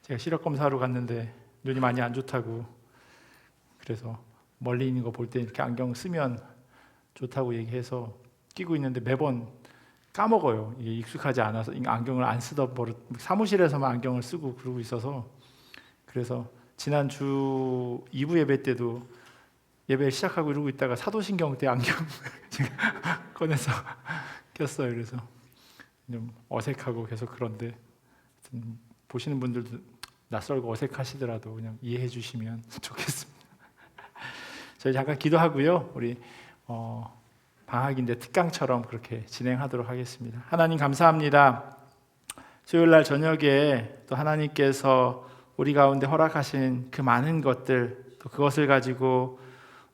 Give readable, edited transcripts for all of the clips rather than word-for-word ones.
제가 시력 검사하러 갔는데 눈이 많이 안 좋다고, 그래서 멀리 있는 거 볼 때 이렇게 안경 쓰면 좋다고 얘기해서 끼고 있는데 매번 까먹어요. 이게 익숙하지 않아서 안경을 안 쓰던 버릇, 사무실에서만 안경을 쓰고 그러고 있어서. 그래서 지난 주 2부 예배 때도 예배 시작하고 이러고 있다가 사도신경 때 안경 제가 꺼내서 꼈어요. 그래서 좀 어색하고 계속 그런데, 보시는 분들도 낯설고 어색하시더라도 그냥 이해해 주시면 좋겠습니다. 저희 잠깐 기도하고요, 우리 방학인데 특강처럼 그렇게 진행하도록 하겠습니다. 하나님 감사합니다. 수요일날 저녁에 또 하나님께서 우리 가운데 허락하신 그 많은 것들, 또 그것을 가지고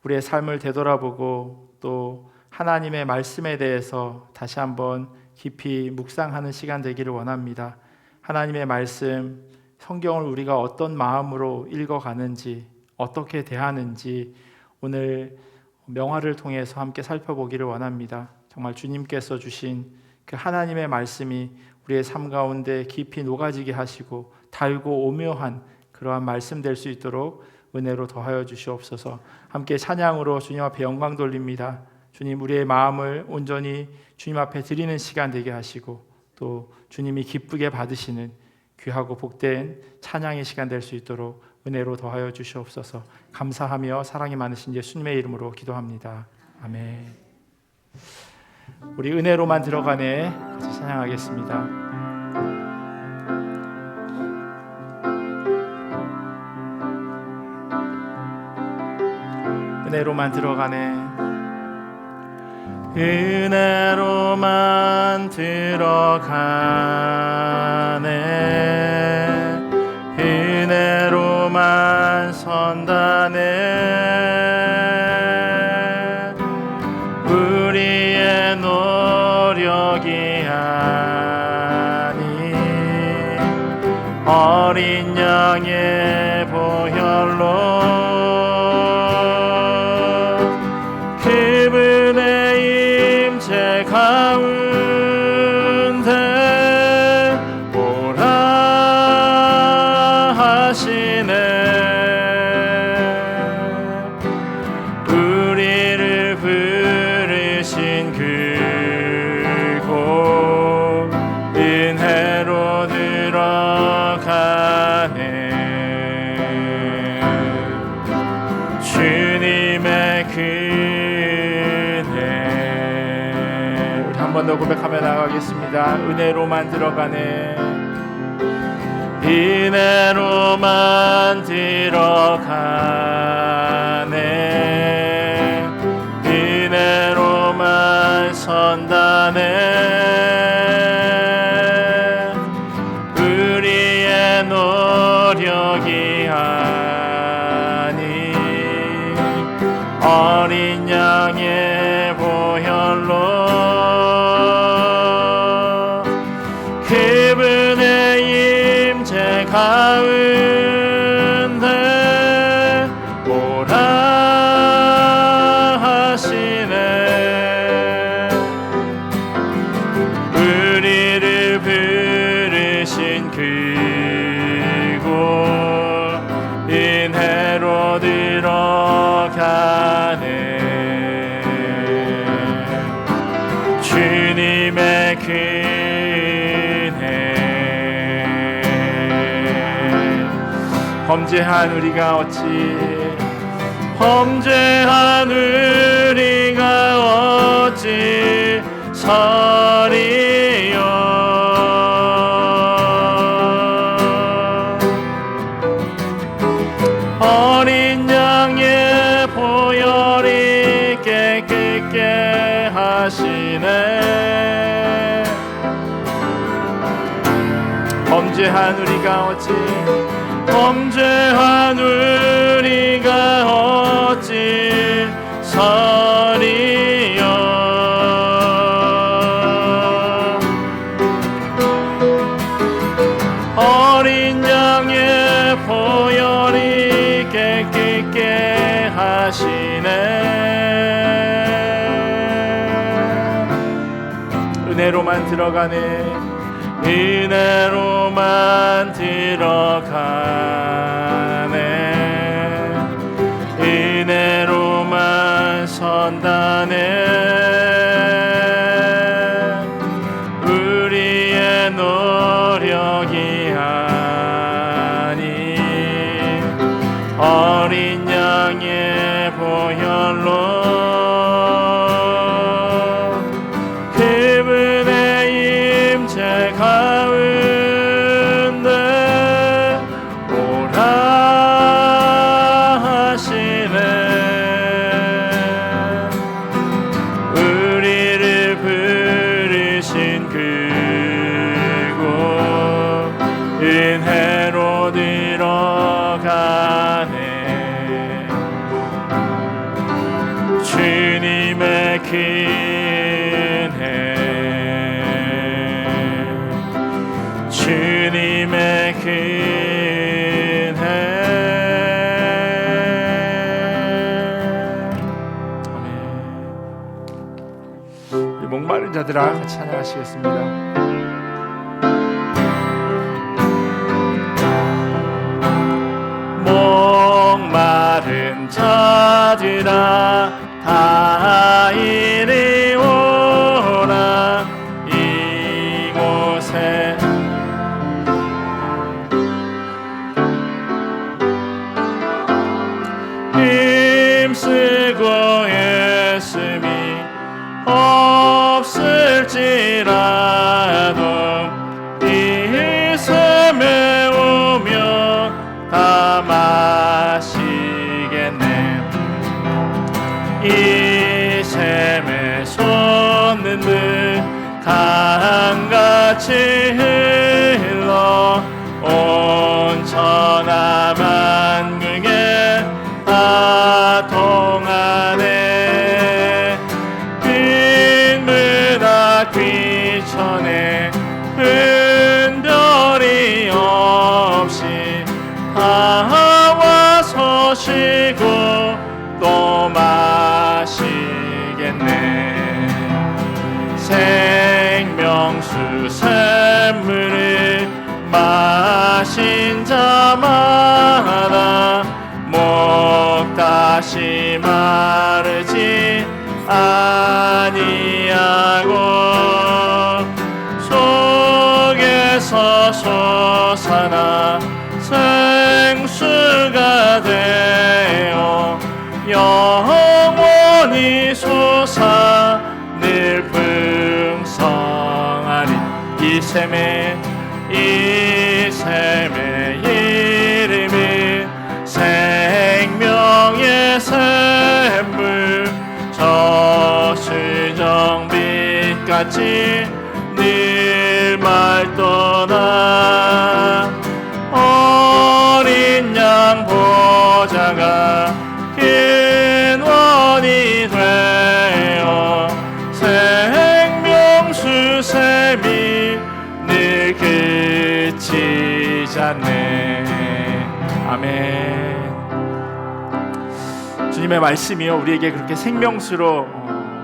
우리의 삶을 되돌아보고 또 하나님의 말씀에 대해서 다시 한번 깊이 묵상하는 시간 되기를 원합니다. 하나님의 말씀, 성경을 우리가 어떤 마음으로 읽어가는지, 어떻게 대하는지 오늘 명화를 통해서 함께 살펴보기를 원합니다. 정말 주님께서 주신 그 하나님의 말씀이 우리의 삶 가운데 깊이 녹아지게 하시고 달고 오묘한 그러한 말씀 될 수 있도록 은혜로 더하여 주시옵소서. 함께 찬양으로 주님 앞에 영광 돌립니다. 주님, 우리의 마음을 온전히 주님 앞에 드리는 시간 되게 하시고 또 주님이 기쁘게 받으시는 귀하고 복된 찬양의 시간 될 수 있도록 은혜로 더하여 주시옵소서. 감사하며 사랑이 많으신 예수님의 이름으로 기도합니다. 아멘. 우리 은혜로만 들어가네 같이 찬양하겠습니다. 은혜로만 들어가네, 은혜로만 들어가네, 은혜로만 선다네. 우리의 노력이 아닌 어린 양의 보혈로 그분의 임재 가운데 오라 하시네. 우리를 부르신 그곳 은혜로 들어가네. 주님의 은혜, 우리 한 번 더 고백하며 나가겠습니다. 은혜로만 들어가네, 은혜로만 들어가네, 은혜로만 선다네. 우리의 노력이 아닌 어린 양의 보혈로 그분의 임재 가운데 오라 하시네. 우리를 부르신 그곳 은혜로 들어가네. 주님의 범죄한 우리가 어찌, 범죄한 우리가 어찌 서리요. 어린 양의 보혈이 깨끗게 하시네. 범죄한 우리가 어찌, 범죄한 우리가 어찌 서리요. 어린 양의 보혈이 깨끗게 하시네. 은혜로만 들어가네, 은혜로만 들어가네. 은혜로만 선다네. 우리의 노력이 아닌 어린 양의 보혈로 그분의 임재 가운데 오라 하시네. 우리를 부르신 그곳 은혜로 들어가네. 주님의 은혜, 주님의 은혜. 아멘. 우리 목마른 자들아 같이 찬양하시겠습니다. 목마른 자들아 다 이리 오라. 이곳에 힘쓰고 애씀이 없을지라도 이 샘에 오며 다 마시겠네. 이 샘에 솟는 강같이 흘러 온 천하 만국에 다 통하네. 빈문학 귀천에 은별이 없이 다 와서 쉬고 또 마시겠네. 생명수 샘물을 마신 자마다 목 다시 마르지 아니하고 속에서 솟아나 생수가 되어 영원히 솟아 늘 풍성하리. 이 샘의 이름은 생명의 샘물. 저수정빛같이 늘 맑도다. 어린 양 보좌가 근원이 되어 생명수 샘이 늘 그치지 않네. 아멘. 주님의 말씀이요 우리에게 그렇게 생명수로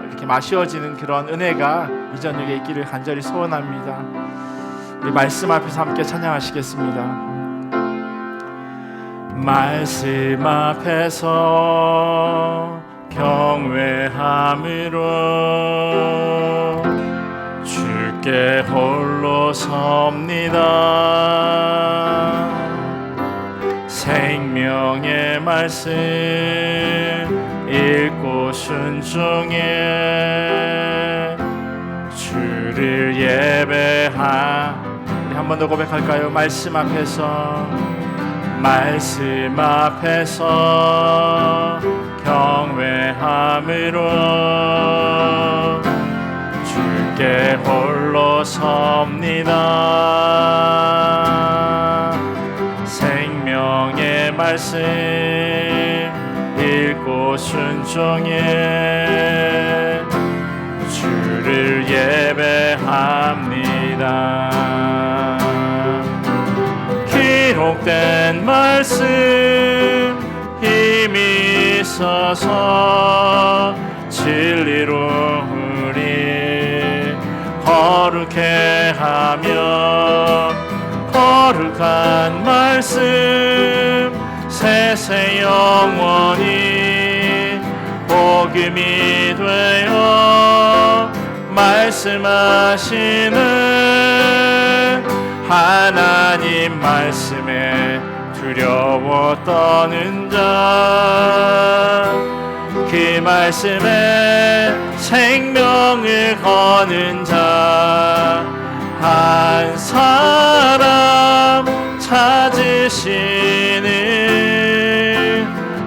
이렇게 마시어지는 그런 은혜가 이 저녁에 있기를 간절히 소원합니다. 우리 말씀 앞에서 함께 찬양하시겠습니다. 말씀 앞에서 경외함으로 주께 홀로 섭니다. 생명의 말씀 읽고 순종해 주를 예배하. 우리 한 번 더 고백할까요? 말씀 앞에서 경외함으로 주께 홀로 섭니다. 생명의 말씀 읽고 순종해 주를 예배합니다. 기록된 말씀 힘이 있어서 진리로 우리 거룩해 하며 거룩한 말씀 세세 영원히 복음이 되어 말씀하시는 하나님 말씀에 두려워 떠는 자, 그 말씀에 생명을 거는 자, 한 사람 찾으시는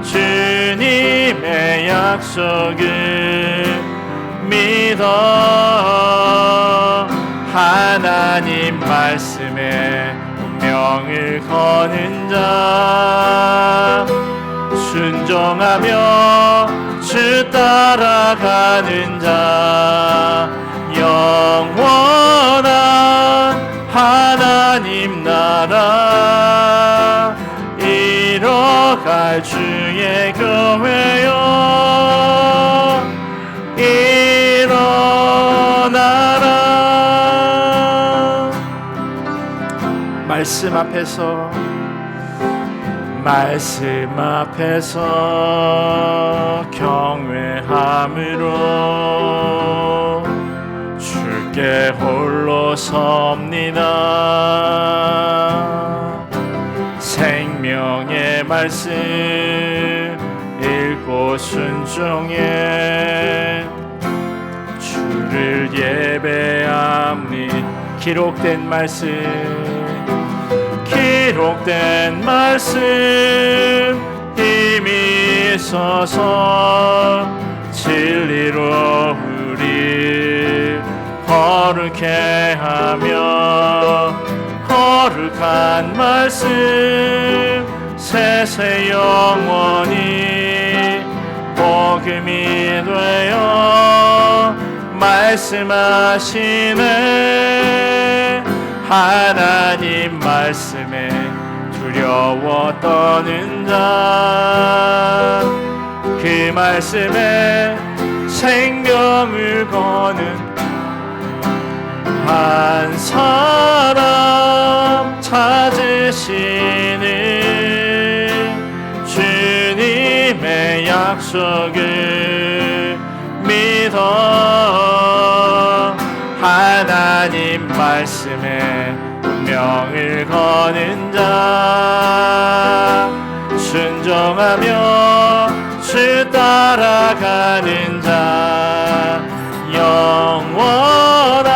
주님의 약속을 믿어 하나님 말씀에 운명을 거는 자, 순종하며 주 따라가는 자, 영원한 하나님 나라 이뤄갈 주의 교회여 일어나라. 말씀 앞에서 경외함으로 주께 홀로 섭니다. 생명의 말씀 읽고 순종해 주를 예배합니다. 기록된 말씀 힘이 있어서 진리로 우리 거룩해 하며 거룩한 말씀 세세 영원히 복음이 되어 말씀하시네 하나님 말씀에 두려워 떠는 자, 그 말씀에 생명을 거는 한 사람 찾으시는 주님의 약속을 믿어 하나님 말씀에 운명을 거는 자, 순종하며 주 따라가는 자, 영원한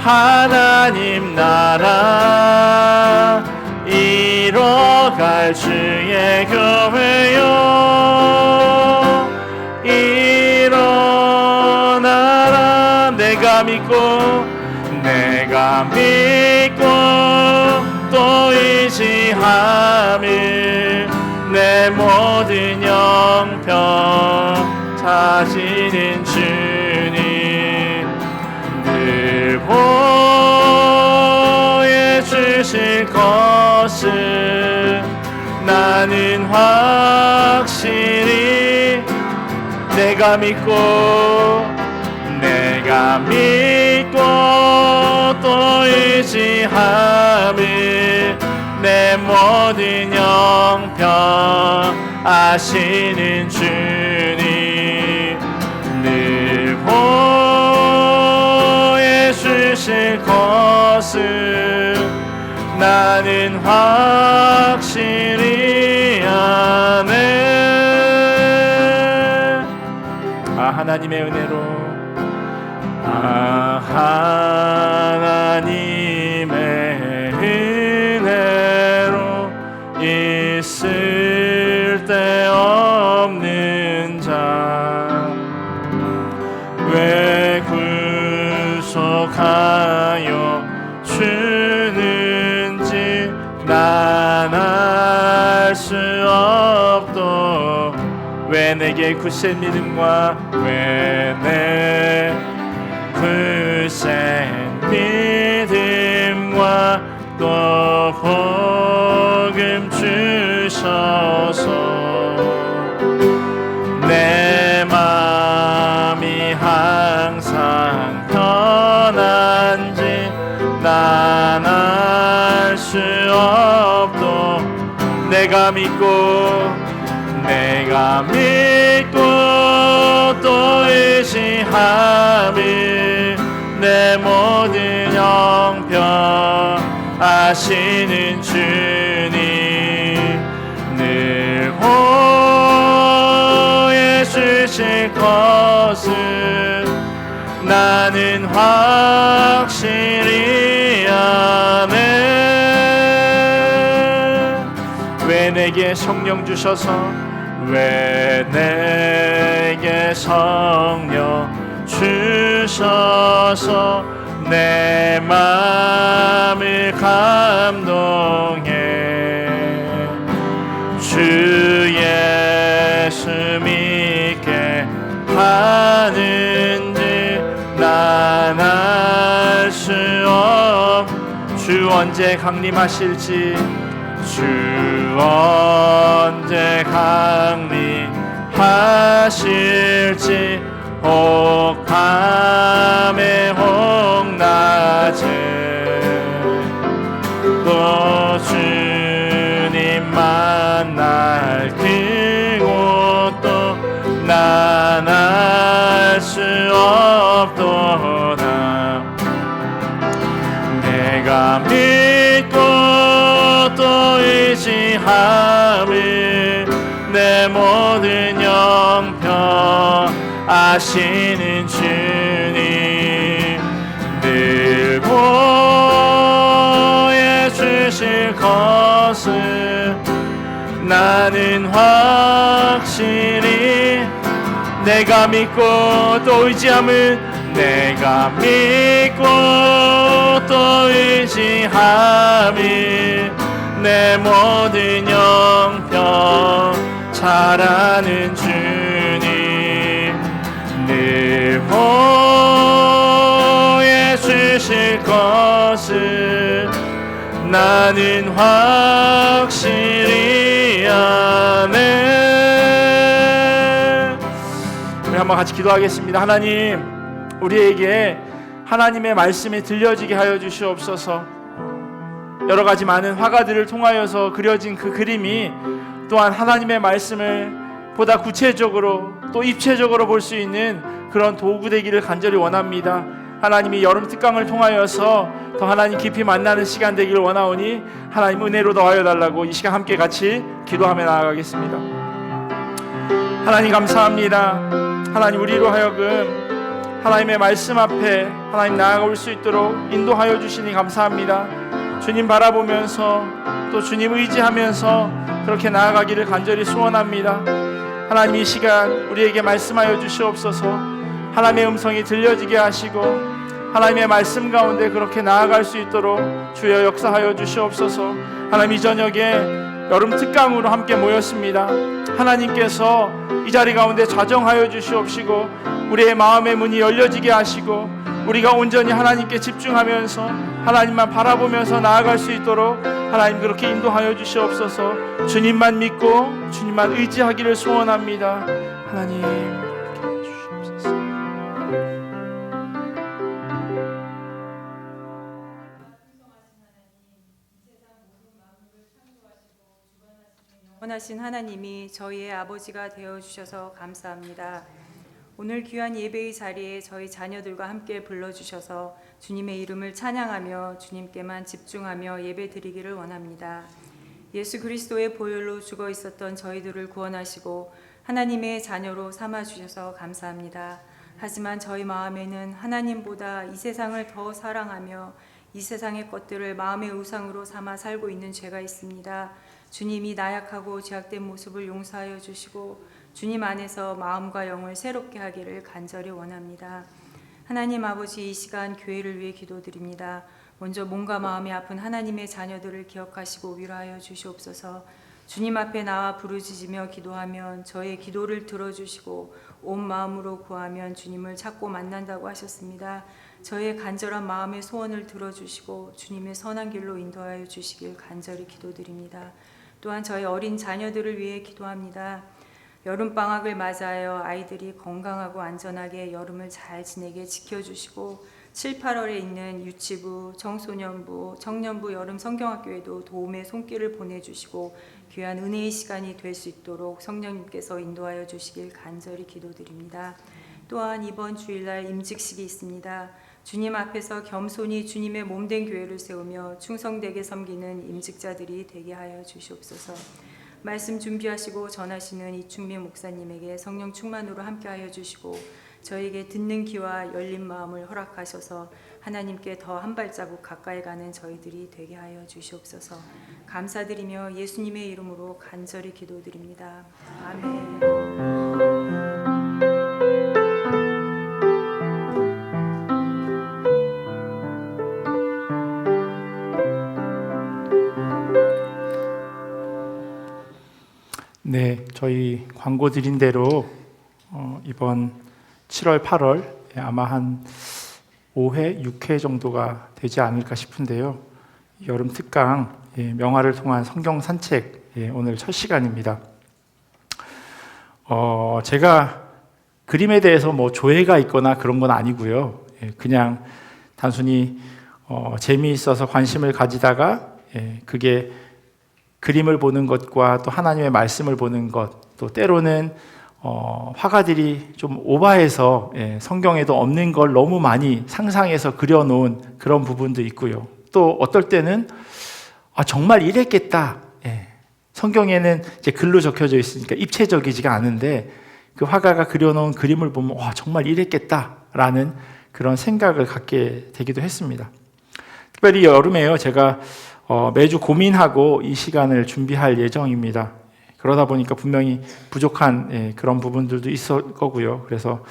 하나님 나라 이뤄갈 주의 교회여 일어나라. 내가 믿고 또 의지함을 내 모든 영평 찾으는 주님 늘 보여주실 것을 나는 확실히 내가 믿고 또 의지함을 내 모든 영평 아시는 주님 늘 보여주실 것을 나는 확실히 아네. 하나님의 은혜로 하나님의 은혜로 있을 데 없는 자 왜 구속하여 주는지 난 알 수 없도 왜 내게 굳센 믿음과 왜 내 굳센 믿음과 또 복음 주셔서 내 맘이 항상 내가 믿고 또 의지함을 내 모든 형편 아시는 주님 늘 보여 주실 것을 나는 확실히 아네. 왜 내게 성령 주셔서 왜 내게 성령 주셔서 내 마음을 감동해 주 예수 믿게 하는지 난 알 수 주 언제 강림하실지 주 언제 강림하실지 혹 밤에 혹 낮에 또 주님 만날 그곳도 난 알 수 없도다. 내가 믿고 또 의지함을 내 모든 형편 아시는 주님 늘 보여주실 것을 나는 확실히 내가 믿고 또 의지함을 내가 믿고 또 의지함을 내 모든 형편 잘 아는 주님 늘 보여주실 것을 나는 확실히 아네. 우리 한번 같이 기도하겠습니다. 하나님, 우리에게 하나님의 말씀이 들려지게 하여 주시옵소서. 여러 가지 많은 화가들을 통하여서 그려진 그 그림이 또한 하나님의 말씀을 보다 구체적으로 또 입체적으로 볼 수 있는 그런 도구 되기를 간절히 원합니다. 하나님이 여름 특강을 통하여서 더 하나님 깊이 만나는 시간 되기를 원하오니 하나님 은혜로 더하여 달라고 이 시간 함께 같이 기도하며 나아가겠습니다. 하나님 감사합니다. 하나님 우리로 하여금 하나님의 말씀 앞에 하나님 나아올 수 있도록 인도하여 주시니 감사합니다. 주님 바라보면서 또 주님 의지하면서 그렇게 나아가기를 간절히 소원합니다. 하나님 이 시간 우리에게 말씀하여 주시옵소서. 하나님의 음성이 들려지게 하시고 하나님의 말씀 가운데 그렇게 나아갈 수 있도록 주여 역사하여 주시옵소서. 하나님 이 저녁에 여름 특강으로 함께 모였습니다. 하나님께서 이 자리 가운데 좌정하여 주시옵시고 우리의 마음의 문이 열려지게 하시고 우리가 온전히 하나님께 집중하면서 하나님만 바라보면서 나아갈 수 있도록 하나님 그렇게 인도하여 주시옵소서. 주님만 믿고 주님만 의지하기를 소원합니다. 하나님 이렇게 주시옵소서. 원하신 하나님이 저희의 아버지가 되어주셔서 감사합니다. 오늘 귀한 예배의 자리에 저희 자녀들과 함께 불러주셔서 주님의 이름을 찬양하며 주님께만 집중하며 예배드리기를 원합니다. 예수 그리스도의 보혈로 죽어 있었던 저희들을 구원하시고 하나님의 자녀로 삼아주셔서 감사합니다. 하지만 저희 마음에는 하나님보다 이 세상을 더 사랑하며 이 세상의 것들을 마음의 우상으로 삼아 살고 있는 죄가 있습니다. 주님이 나약하고 죄악된 모습을 용서하여 주시고 주님 안에서 마음과 영을 새롭게 하기를 간절히 원합니다. 하나님 아버지 이 시간 교회를 위해 기도드립니다. 먼저 몸과 마음이 아픈 하나님의 자녀들을 기억하시고 위로하여 주시옵소서. 주님 앞에 나와 부르짖으며 기도하면 저의 기도를 들어주시고 온 마음으로 구하면 주님을 찾고 만난다고 하셨습니다. 저의 간절한 마음의 소원을 들어주시고 주님의 선한 길로 인도하여 주시길 간절히 기도드립니다. 또한 저희 어린 자녀들을 위해 기도합니다. 여름방학을 맞아요. 아이들이 건강하고 안전하게 여름을 잘 지내게 지켜주시고 7, 8월에 있는 유치부, 청소년부, 청년부 여름 성경학교에도 도움의 손길을 보내주시고 귀한 은혜의 시간이 될 수 있도록 성령님께서 인도하여 주시길 간절히 기도드립니다. 또한 이번 주일날 임직식이 있습니다. 주님 앞에서 겸손히 주님의 몸된 교회를 세우며 충성되게 섬기는 임직자들이 되게 하여 주시옵소서. 말씀 준비하시고 전하시는 이충민 목사님에게 성령 충만으로 함께하여 주시고 저에게 듣는 귀와 열린 마음을 허락하셔서 하나님께 더 한 발자국 가까이 가는 저희들이 되게 하여 주시옵소서. 감사드리며 예수님의 이름으로 간절히 기도드립니다. 아멘. 네, 저희 광고 드린 대로 이번 7월, 8월 아마 한 5회, 6회 정도가 되지 않을까 싶은데요. 여름 특강 명화를 통한 성경 산책 오늘 첫 시간입니다. 제가 그림에 대해서 뭐 조예가 있거나 그런 건 아니고요. 그냥 단순히 재미있어서 관심을 가지다가 그게 그림을 보는 것과 또 하나님의 말씀을 보는 것, 또 때로는 화가들이 좀 오바해서 성경에도 없는 걸 너무 많이 상상해서 그려놓은 그런 부분도 있고요. 또 어떨 때는 정말 이랬겠다. 성경에는 이제 글로 적혀져 있으니까 입체적이지가 않은데 그 화가가 그려놓은 그림을 보면 정말 이랬겠다라는 그런 생각을 갖게 되기도 했습니다. 특별히 여름에요. 제가 매주 고민하고 이 시간을 준비할 예정입니다. 그러다 보니까 분명히 부족한 그런 부분들도 있을 거고요. 그래서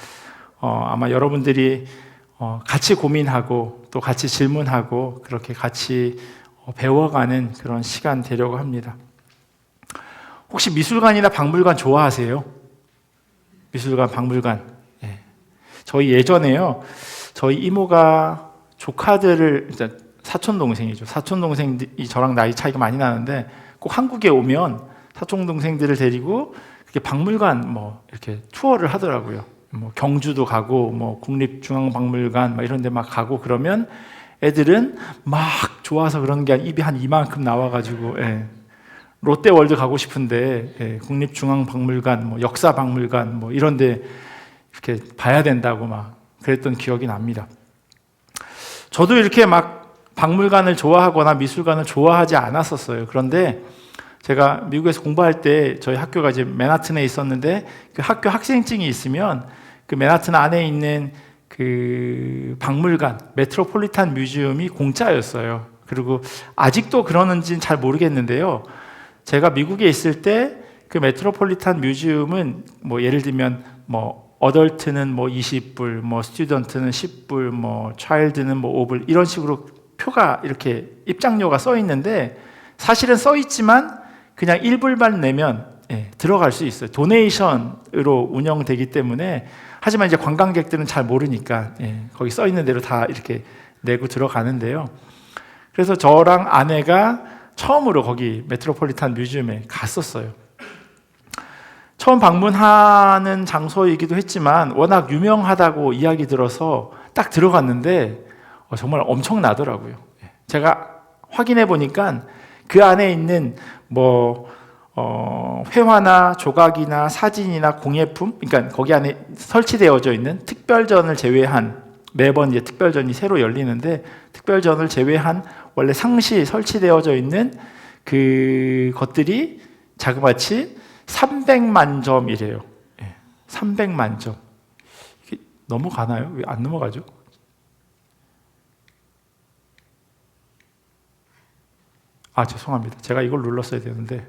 아마 여러분들이 같이 고민하고 또 같이 질문하고 그렇게 같이 배워가는 그런 시간 되려고 합니다. 혹시 미술관이나 박물관 좋아하세요? 미술관, 박물관. 저희 예전에요. 저희 이모가 조카들을 사촌 동생이죠. 사촌 동생이 저랑 나이 차이가 많이 나는데 꼭 한국에 오면 사촌 동생들을 데리고 이렇게 박물관 이렇게 투어를 하더라고요. 경주도 가고 국립중앙박물관 이런 데 막 가고 그러면 애들은 막 좋아서 그러는 게 입이 한 이만큼 나와가지고 롯데월드 가고 싶은데 국립중앙박물관, 역사박물관 이런 데 이렇게 봐야 된다고 막 그랬던 기억이 납니다. 저도 이렇게 막 박물관을 좋아하거나 미술관을 좋아하지 않았었어요. 그런데 제가 미국에서 공부할 때 저희 학교가 이제 맨하튼에 있었는데 그 학교 학생증이 있으면 그 맨하튼 안에 있는 그 박물관, 메트로폴리탄 뮤지엄이 공짜였어요. 그리고 아직도 그러는지는 잘 모르겠는데요. 제가 미국에 있을 때 그 메트로폴리탄 뮤지엄은 예를 들면 어덜트는 20불, 스튜던트는 10불, 차일드는 5불 이런 식으로 표가 이렇게 입장료가 써 있는데 사실은 써 있지만 그냥 1불만 내면 들어갈 수 있어요. 도네이션으로 운영되기 때문에 하지만 이제 관광객들은 잘 모르니까 거기 써 있는 대로 다 이렇게 내고 들어가는데요. 그래서 저랑 아내가 처음으로 거기 메트로폴리탄 뮤지엄에 갔었어요. 처음 방문하는 장소이기도 했지만 워낙 유명하다고 이야기 들어서 딱 들어갔는데 정말 엄청나더라고요. 제가 확인해 보니까 그 안에 있는 회화나 조각이나 사진이나 공예품, 그러니까 거기 안에 설치되어져 있는 특별전을 제외한 매번 이제 특별전이 새로 열리는데 특별전을 제외한 원래 상시 설치되어져 있는 그 것들이 자그마치 300만 점이래요. 300만 점. 이게 넘어가나요? 왜 안 넘어가죠? 죄송합니다. 제가 이걸 눌렀어야 되는데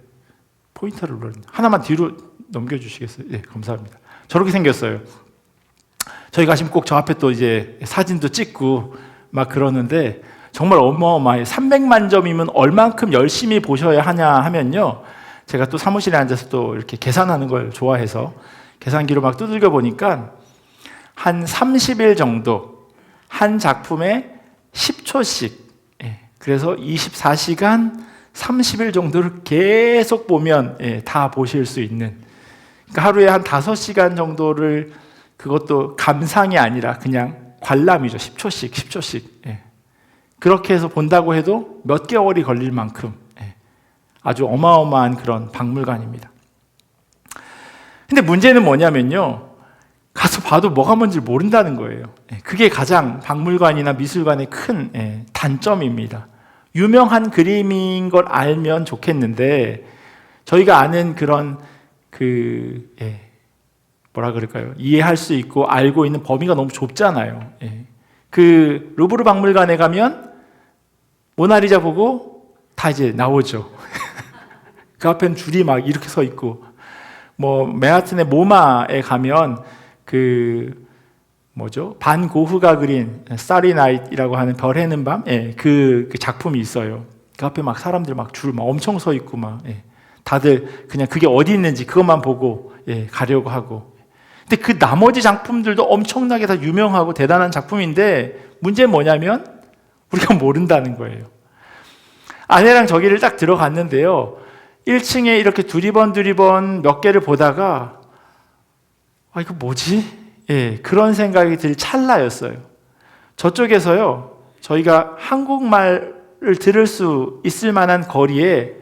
포인터를 눌렀는데 하나만 뒤로 넘겨주시겠어요? 네, 감사합니다. 저렇게 생겼어요. 저희 가시면 꼭 저 앞에 또 이제 사진도 찍고 막 그러는데 정말 어마어마해요. 300만 점이면 얼만큼 열심히 보셔야 하냐 하면요. 제가 또 사무실에 앉아서 또 이렇게 계산하는 걸 좋아해서 계산기로 막 두들겨 보니까 한 30일 정도 한 작품에 10초씩 그래서 24시간 30일 정도를 계속 보면 다 보실 수 있는 그러니까 하루에 한 5시간 정도를 그것도 감상이 아니라 그냥 관람이죠. 10초씩. 예. 그렇게 해서 본다고 해도 몇 개월이 걸릴 만큼 아주 어마어마한 그런 박물관입니다. 근데 문제는 뭐냐면요. 가서 봐도 뭐가 뭔지 모른다는 거예요. 그게 가장 박물관이나 미술관의 큰 단점입니다. 유명한 그림인 걸 알면 좋겠는데 저희가 아는 그런 뭐라 그럴까요? 이해할 수 있고 알고 있는 범위가 너무 좁잖아요. 그 루브르 박물관에 가면 모나리자 보고 다 이제 나오죠. 그 앞엔 줄이 막 이렇게 서 있고, 뭐 맨하튼의 모마에 가면 반 고흐가 그린 스타리 나잇이라고 하는 별 해는 밤, 그 작품이 있어요. 그 앞에 막 사람들 막 줄 막 엄청 서 있고 막 다들 그냥 그게 어디 있는지 그것만 보고 가려고 하고. 근데 그 나머지 작품들도 엄청나게 다 유명하고 대단한 작품인데 문제는 뭐냐면 우리가 모른다는 거예요. 아내랑 저기를 딱 들어갔는데요. 1층에 이렇게 두리번 몇 개를 보다가 이거 뭐지? 그런 생각이 들 찰나였어요. 저쪽에서요. 저희가 한국말을 들을 수 있을 만한 거리에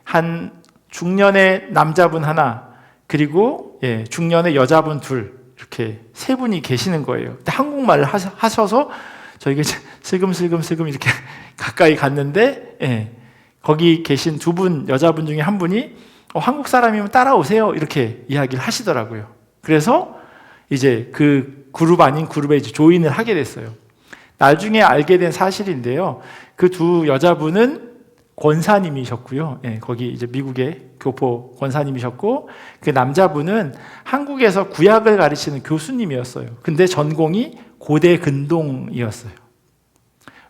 한 중년의 남자분 하나 그리고 중년의 여자분 둘 이렇게 세 분이 계시는 거예요. 근데 한국말을 하셔서 저희가 슬금슬금 이렇게 가까이 갔는데 거기 계신 두 분 여자분 중에 한 분이 한국 사람이면 따라오세요 이렇게 이야기를 하시더라고요. 그래서 이제 그 그룹 아닌 그룹에 이제 조인을 하게 됐어요. 나중에 알게 된 사실인데요. 그 두 여자분은 권사님이셨고요. 거기 이제 미국의 교포 권사님이셨고 그 남자분은 한국에서 구약을 가르치는 교수님이었어요. 근데 전공이 고대 근동이었어요.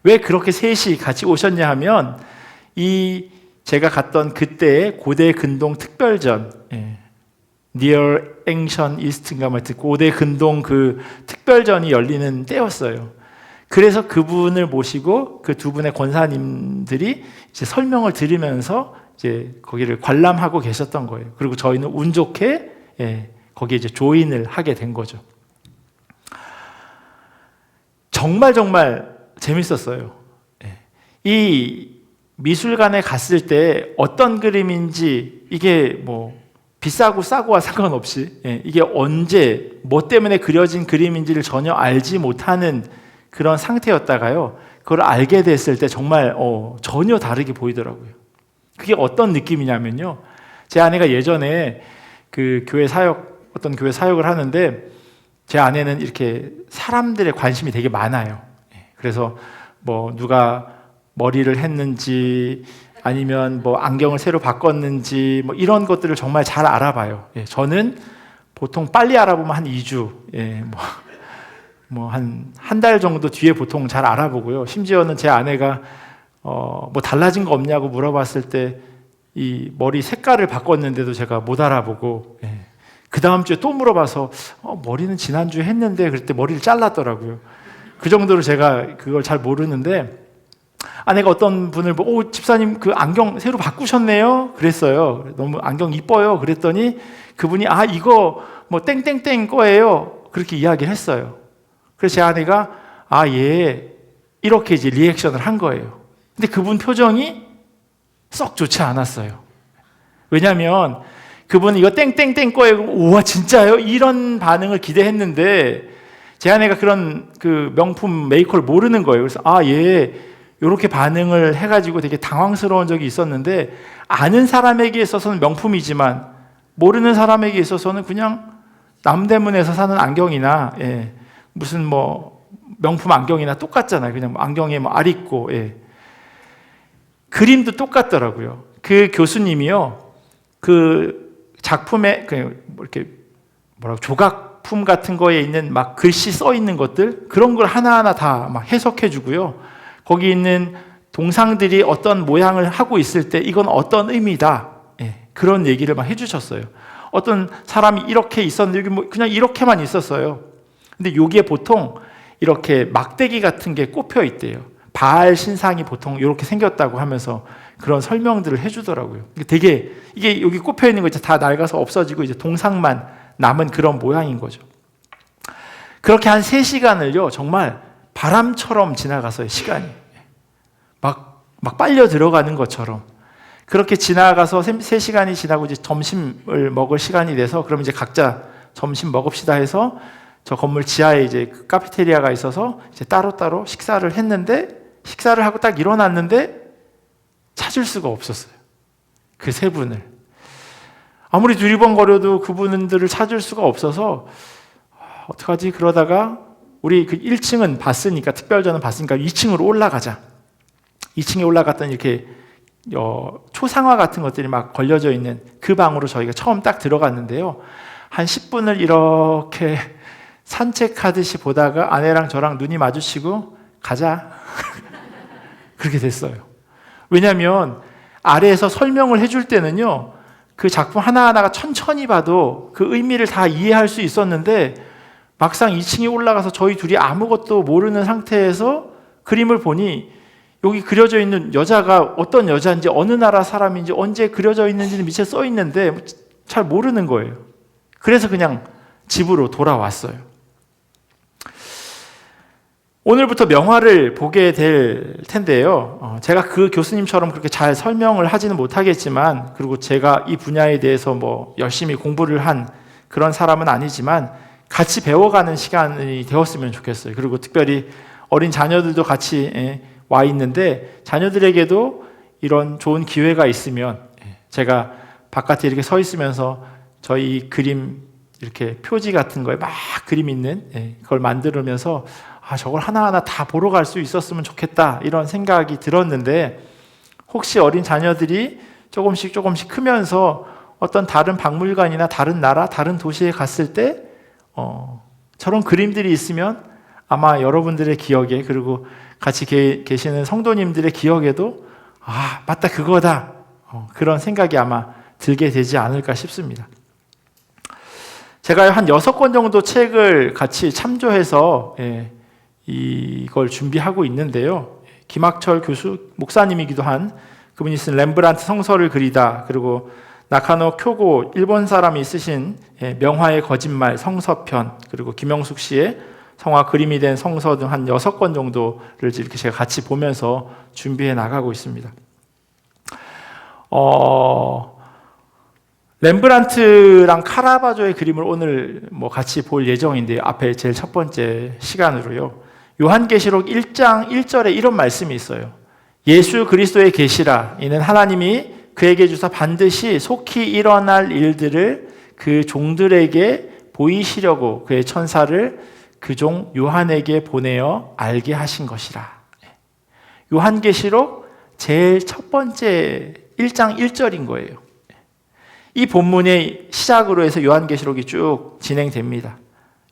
왜 그렇게 셋이 같이 오셨냐 하면 제가 갔던 그때의 고대 근동 특별전, Near Ancient East인가 고대 근동 그 특별전이 열리는 때였어요. 그래서 그분을 모시고 그 두 분의 권사님들이 이제 설명을 들으면서 이제 거기를 관람하고 계셨던 거예요. 그리고 저희는 운 좋게 거기에 이제 조인을 하게 된 거죠. 정말 재밌었어요. 이 미술관에 갔을 때 어떤 그림인지 이게 뭐 비싸고 싸고와 상관없이 이게 언제 뭐 때문에 그려진 그림인지를 전혀 알지 못하는 그런 상태였다가요. 그걸 알게 됐을 때 정말 전혀 다르게 보이더라고요. 그게 어떤 느낌이냐면요. 제 아내가 예전에 어떤 교회 사역을 하는데 제 아내는 이렇게 사람들의 관심이 되게 많아요. 그래서 뭐 누가 머리를 했는지 아니면 뭐 안경을 새로 바꿨는지 뭐 이런 것들을 정말 잘 알아봐요. 저는 보통 빨리 알아보면 한 2주, 뭐 한 달 정도 뒤에 보통 잘 알아보고요. 심지어는 제 아내가 뭐 달라진 거 없냐고 물어봤을 때 이 머리 색깔을 바꿨는데도 제가 못 알아보고 그 다음 주에 또 물어봐서 머리는 지난주에 했는데 그때 머리를 잘랐더라고요. 그 정도로 제가 그걸 잘 모르는데 아내가 어떤 분을 보고 집사님 그 안경 새로 바꾸셨네요 그랬어요. 너무 안경 이뻐요 그랬더니 그분이 이거 뭐 땡땡땡 거예요 그렇게 이야기를 했어요. 그래서 제 아내가 이렇게 이제 리액션을 한 거예요. 근데 그분 표정이 썩 좋지 않았어요. 왜냐하면 그분은 이거 땡땡땡 거예요. 우와 진짜요? 이런 반응을 기대했는데 제 아내가 그런 그 명품 메이커를 모르는 거예요. 그래서 이렇게 반응을 해가지고 되게 당황스러운 적이 있었는데 아는 사람에게 있어서는 명품이지만 모르는 사람에게 있어서는 그냥 남대문에서 사는 안경이나 무슨 뭐 명품 안경이나 똑같잖아요. 그냥 안경에 뭐 알 있고 그림도 똑같더라고요. 그 교수님이요 그 작품에 이렇게 조각품 같은 거에 있는 막 글씨 써 있는 것들 그런 걸 하나하나 다 막 해석해 주고요. 거기 있는 동상들이 어떤 모양을 하고 있을 때 이건 어떤 의미다. 그런 얘기를 막 해주셨어요. 어떤 사람이 이렇게 있었는데 여기 뭐 그냥 이렇게만 있었어요. 근데 여기에 보통 이렇게 막대기 같은 게 꼽혀 있대요. 바알 신상이 보통 이렇게 생겼다고 하면서 그런 설명들을 해주더라고요. 되게 이게 여기 꼽혀 있는 거 이제 다 낡아서 없어지고 이제 동상만 남은 그런 모양인 거죠. 그렇게 한 3시간을요, 정말 바람처럼 지나갔어요, 시간이. 막 빨려 들어가는 것처럼. 그렇게 지나가서 3시간이 지나고 이제 점심을 먹을 시간이 돼서, 그럼 이제 각자 점심 먹읍시다 해서 저 건물 지하에 이제 그 카페테리아가 있어서 이제 따로따로 식사를 했는데, 식사를 하고 딱 일어났는데 찾을 수가 없었어요. 그 3분을. 아무리 두리번거려도 그분들을 찾을 수가 없어서 어떡하지? 그러다가 우리 그 1층은 봤으니까, 특별전은 봤으니까 2층으로 올라가자. 2층에 올라갔더니 이렇게 초상화 같은 것들이 막 걸려져 있는 그 방으로 저희가 처음 딱 들어갔는데요. 한 10분을 이렇게 산책하듯이 보다가 아내랑 저랑 눈이 마주치고 가자. 그렇게 됐어요. 왜냐하면 아래에서 설명을 해줄 때는요, 그 작품 하나하나가 천천히 봐도 그 의미를 다 이해할 수 있었는데, 막상 2층에 올라가서 저희 둘이 아무것도 모르는 상태에서 그림을 보니 여기 그려져 있는 여자가 어떤 여자인지, 어느 나라 사람인지, 언제 그려져 있는지는 밑에 써 있는데 잘 모르는 거예요. 그래서 그냥 집으로 돌아왔어요. 오늘부터 명화를 보게 될 텐데요. 제가 그 교수님처럼 그렇게 잘 설명을 하지는 못하겠지만, 그리고 제가 이 분야에 대해서 뭐 열심히 공부를 한 그런 사람은 아니지만 같이 배워가는 시간이 되었으면 좋겠어요. 그리고 특별히 어린 자녀들도 같이 와 있는데, 자녀들에게도 이런 좋은 기회가 있으면, 제가 바깥에 이렇게 서 있으면서 저희 그림 이렇게 표지 같은 거에 막 그림 있는 그걸 만들면서 저걸 하나하나 다 보러 갈 수 있었으면 좋겠다, 이런 생각이 들었는데, 혹시 어린 자녀들이 조금씩 크면서 어떤 다른 박물관이나 다른 나라, 다른 도시에 갔을 때 저런 그림들이 있으면 아마 여러분들의 기억에, 그리고 같이 계시는 성도님들의 기억에도 맞다, 그거다, 그런 생각이 아마 들게 되지 않을까 싶습니다. 제가 한 6권 정도 책을 같이 참조해서 이걸 준비하고 있는데요. 김학철 교수, 목사님이기도 한 그분이 쓴 렘브란트 성서를 그리다, 그리고 나카노 쿄고, 일본 사람이 쓰신 명화의 거짓말 성서편, 그리고 김영숙 씨의 성화 그림이 된 성서 등 한 6권 정도를 이렇게 제가 같이 보면서 준비해 나가고 있습니다. 렘브란트랑 카라바조의 그림을 오늘 같이 볼 예정인데요. 앞에 제일 첫 번째 시간으로요. 요한계시록 1장 1절에 이런 말씀이 있어요. 예수 그리스도의 계시라. 이는 하나님이 그에게 주사 반드시 속히 일어날 일들을 그 종들에게 보이시려고 그의 천사를 그 종 요한에게 보내어 알게 하신 것이라. 요한계시록 제일 첫 번째 1장 1절인 거예요. 이 본문의 시작으로 해서 요한계시록이 쭉 진행됩니다.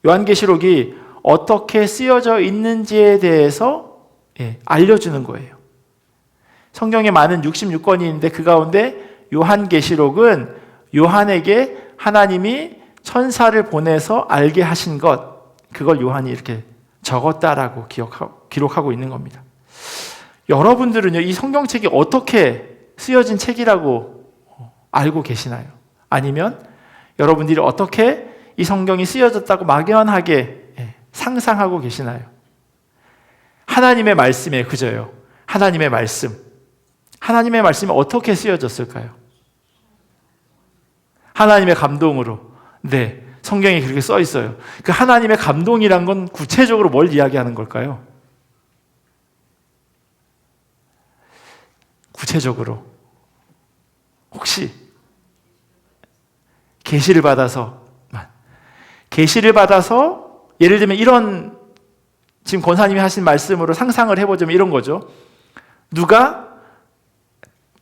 요한계시록이 어떻게 쓰여져 있는지에 대해서 알려주는 거예요. 성경에 많은 66권이 있는데 그 가운데 요한계시록은 요한에게 하나님이 천사를 보내서 알게 하신 것, 그걸 요한이 이렇게 적었다라고 기록하고 있는 겁니다. 여러분들은요, 이 성경책이 어떻게 쓰여진 책이라고 알고 계시나요? 아니면 여러분들이 어떻게 이 성경이 쓰여졌다고 막연하게 상상하고 계시나요? 하나님의 말씀에 그저요. 하나님의 말씀. 하나님의 말씀이 어떻게 쓰여졌을까요? 하나님의 감동으로. 네, 성경에 그렇게 써 있어요. 그 하나님의 감동이란 건 구체적으로 뭘 이야기하는 걸까요? 구체적으로 혹시 계시를 받아서 예를 들면 이런, 지금 권사님이 하신 말씀으로 상상을 해보자면 이런 거죠. 누가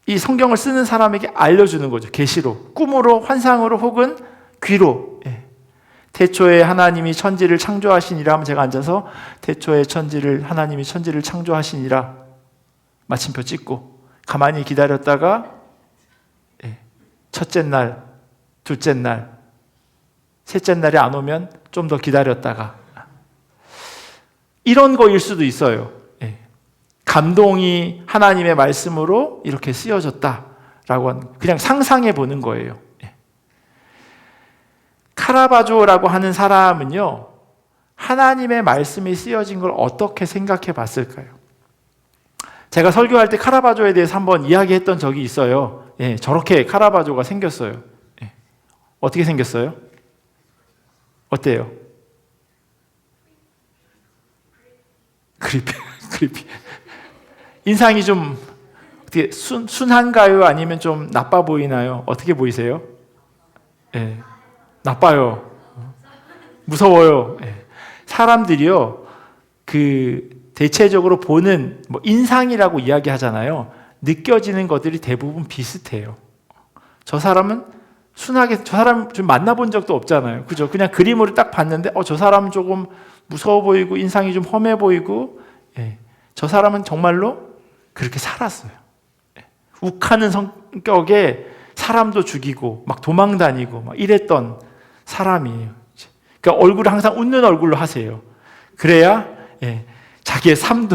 이 성경을 쓰는 사람에게 알려주는 거죠. 계시로, 꿈으로, 환상으로, 혹은 귀로. 태초에 하나님이 천지를 창조하시니라 하면 제가 앉아서 태초에 하나님이 천지를 창조하시니라 마침표 찍고 가만히 기다렸다가 첫째 날, 둘째 날, 셋째 날이 안 오면 좀 더 기다렸다가, 이런 거일 수도 있어요. 감동이 하나님의 말씀으로 이렇게 쓰여졌다라고 하는, 그냥 상상해 보는 거예요. 카라바조라고 하는 사람은요, 하나님의 말씀이 쓰여진 걸 어떻게 생각해 봤을까요? 제가 설교할 때 카라바조에 대해서 한번 이야기했던 적이 있어요. 예, 저렇게 카라바조가 생겼어요. 예. 어떻게 생겼어요? 어때요? 크리피. 인상이 좀 어떻게 순한가요? 아니면 좀 나빠 보이나요? 어떻게 보이세요? 예, 나빠요. 무서워요. 예. 사람들이요, 대체적으로 보는 인상이라고 이야기하잖아요. 느껴지는 것들이 대부분 비슷해요. 저 사람은 순하게, 저 사람 좀 만나본 적도 없잖아요. 그죠? 그냥 그림으로 딱 봤는데, 저 사람은 조금 무서워 보이고, 인상이 좀 험해 보이고, 예. 저 사람은 정말로 그렇게 살았어요. 예. 욱하는 성격에 사람도 죽이고, 막 도망 다니고, 막 이랬던 사람이에요. 그러니까 얼굴을 항상 웃는 얼굴로 하세요. 그래야, 예. 자기의 삶도.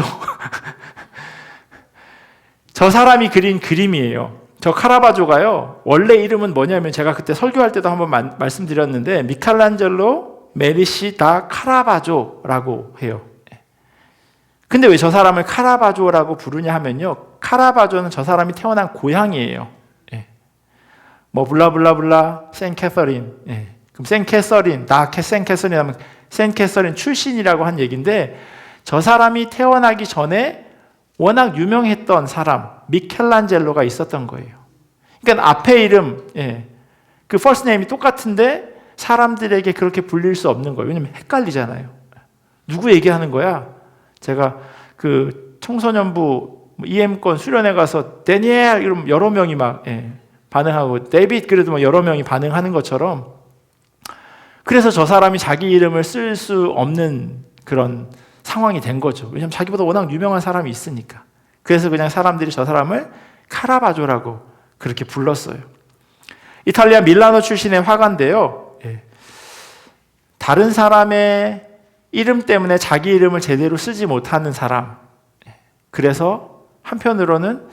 저 사람이 그린 그림이에요. 저 카라바조가요, 원래 이름은 뭐냐면 제가 그때 설교할 때도 한번 말씀드렸는데 미켈란젤로 메디시 다 카라바조라고 해요. 근데 왜 저 사람을 카라바조라고 부르냐 하면요, 카라바조는 저 사람이 태어난 고향이에요. 뭐 블라블라블라 생캐서린. 그럼 생캐서린, 생캐서린 하면 생캐서린 출신이라고 한 얘기인데, 저 사람이 태어나기 전에 워낙 유명했던 사람 미켈란젤로가 있었던 거예요. 그러니까 앞에 이름, 그 퍼스트 네임이 똑같은데 사람들에게 그렇게 불릴 수 없는 거예요. 왜냐면 헷갈리잖아요. 누구 얘기하는 거야? 제가 그 청소년부 EM권 수련회 가서 데니엘 이러면 여러 명이 막 반응하고, 데이빗 그래도 뭐 여러 명이 반응하는 것처럼, 그래서 저 사람이 자기 이름을 쓸 수 없는 그런 상황이 된 거죠. 왜냐하면 자기보다 워낙 유명한 사람이 있으니까. 그래서 그냥 사람들이 저 사람을 카라바조라고 그렇게 불렀어요. 이탈리아 밀라노 출신의 화가인데요. 다른 사람의 이름 때문에 자기 이름을 제대로 쓰지 못하는 사람. 그래서 한편으로는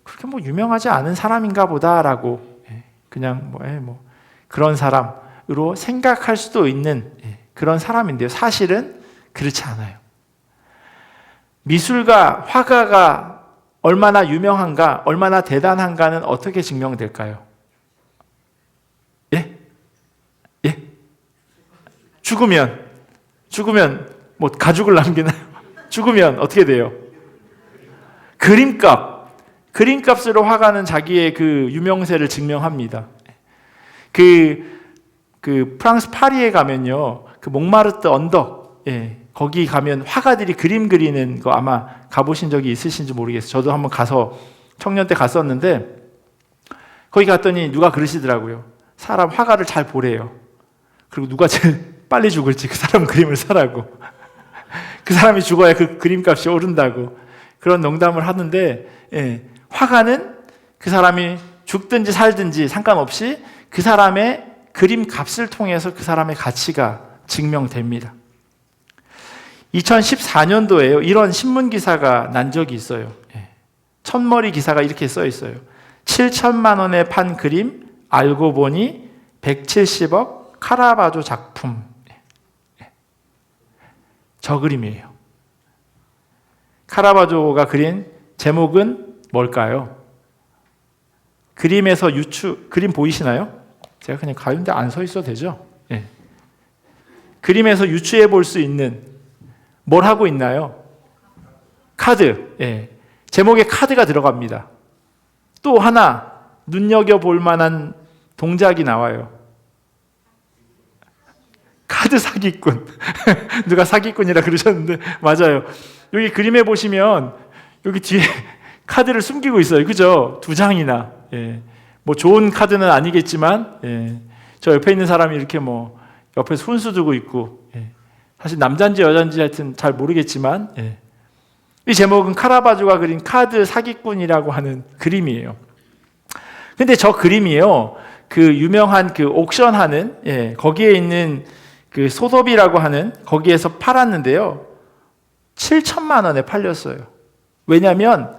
그렇게 뭐 유명하지 않은 사람인가 보다라고 그냥 그런 사람으로 생각할 수도 있는 그런 사람인데요. 사실은 그렇지 않아요. 미술가, 화가가 얼마나 유명한가, 얼마나 대단한가는 어떻게 증명될까요? 예? 죽으면 뭐 가죽을 남기나요? 죽으면 어떻게 돼요? 그림값으로 화가는 자기의 그 유명세를 증명합니다. 그 프랑스 파리에 가면요, 그 몽마르트 언덕, 거기 가면 화가들이 그림 그리는 거 아마 가보신 적이 있으신지 모르겠어요. 저도 한번 가서 청년 때 갔었는데, 거기 갔더니 누가 그러시더라고요. 사람 화가를 잘 보래요. 그리고 누가 제일 빨리 죽을지 그 사람 그림을 사라고. 그 사람이 죽어야 그 그림값이 오른다고. 그런 농담을 하는데, 화가는 그 사람이 죽든지 살든지 상관없이 그 사람의 그림값을 통해서 그 사람의 가치가 증명됩니다. 2014년도에요. 이런 신문 기사가 난 적이 있어요. 첫머리 기사가 이렇게 써 있어요. 7천만 원에 판 그림, 알고 보니 170억 카라바조 작품. 저 그림이에요. 카라바조가 그린 제목은 뭘까요? 그림에서 그림 보이시나요? 제가 그냥 가운데 안 서 있어도 되죠? 그림에서 유추해 볼 수 있는 뭘 하고 있나요? 카드. 제목에 카드가 들어갑니다. 또 하나 눈여겨볼 만한 동작이 나와요. 카드 사기꾼. 누가 사기꾼이라 그러셨는데 맞아요. 여기 그림에 보시면 여기 뒤에 카드를 숨기고 있어요. 그죠? 2장이나. 뭐 좋은 카드는 아니겠지만, 저 옆에 있는 사람이 이렇게 뭐 옆에서 훈수 두고 있고, 사실 남자인지 여자인지 하여튼 잘 모르겠지만, 이 제목은 카라바조가 그린 카드 사기꾼이라고 하는 그림이에요. 근데 저 그림이요, 그 유명한 그 옥션하는, 거기에 있는 그 소더비라고 하는 거기에서 팔았는데요, 7천만 원에 팔렸어요. 왜냐하면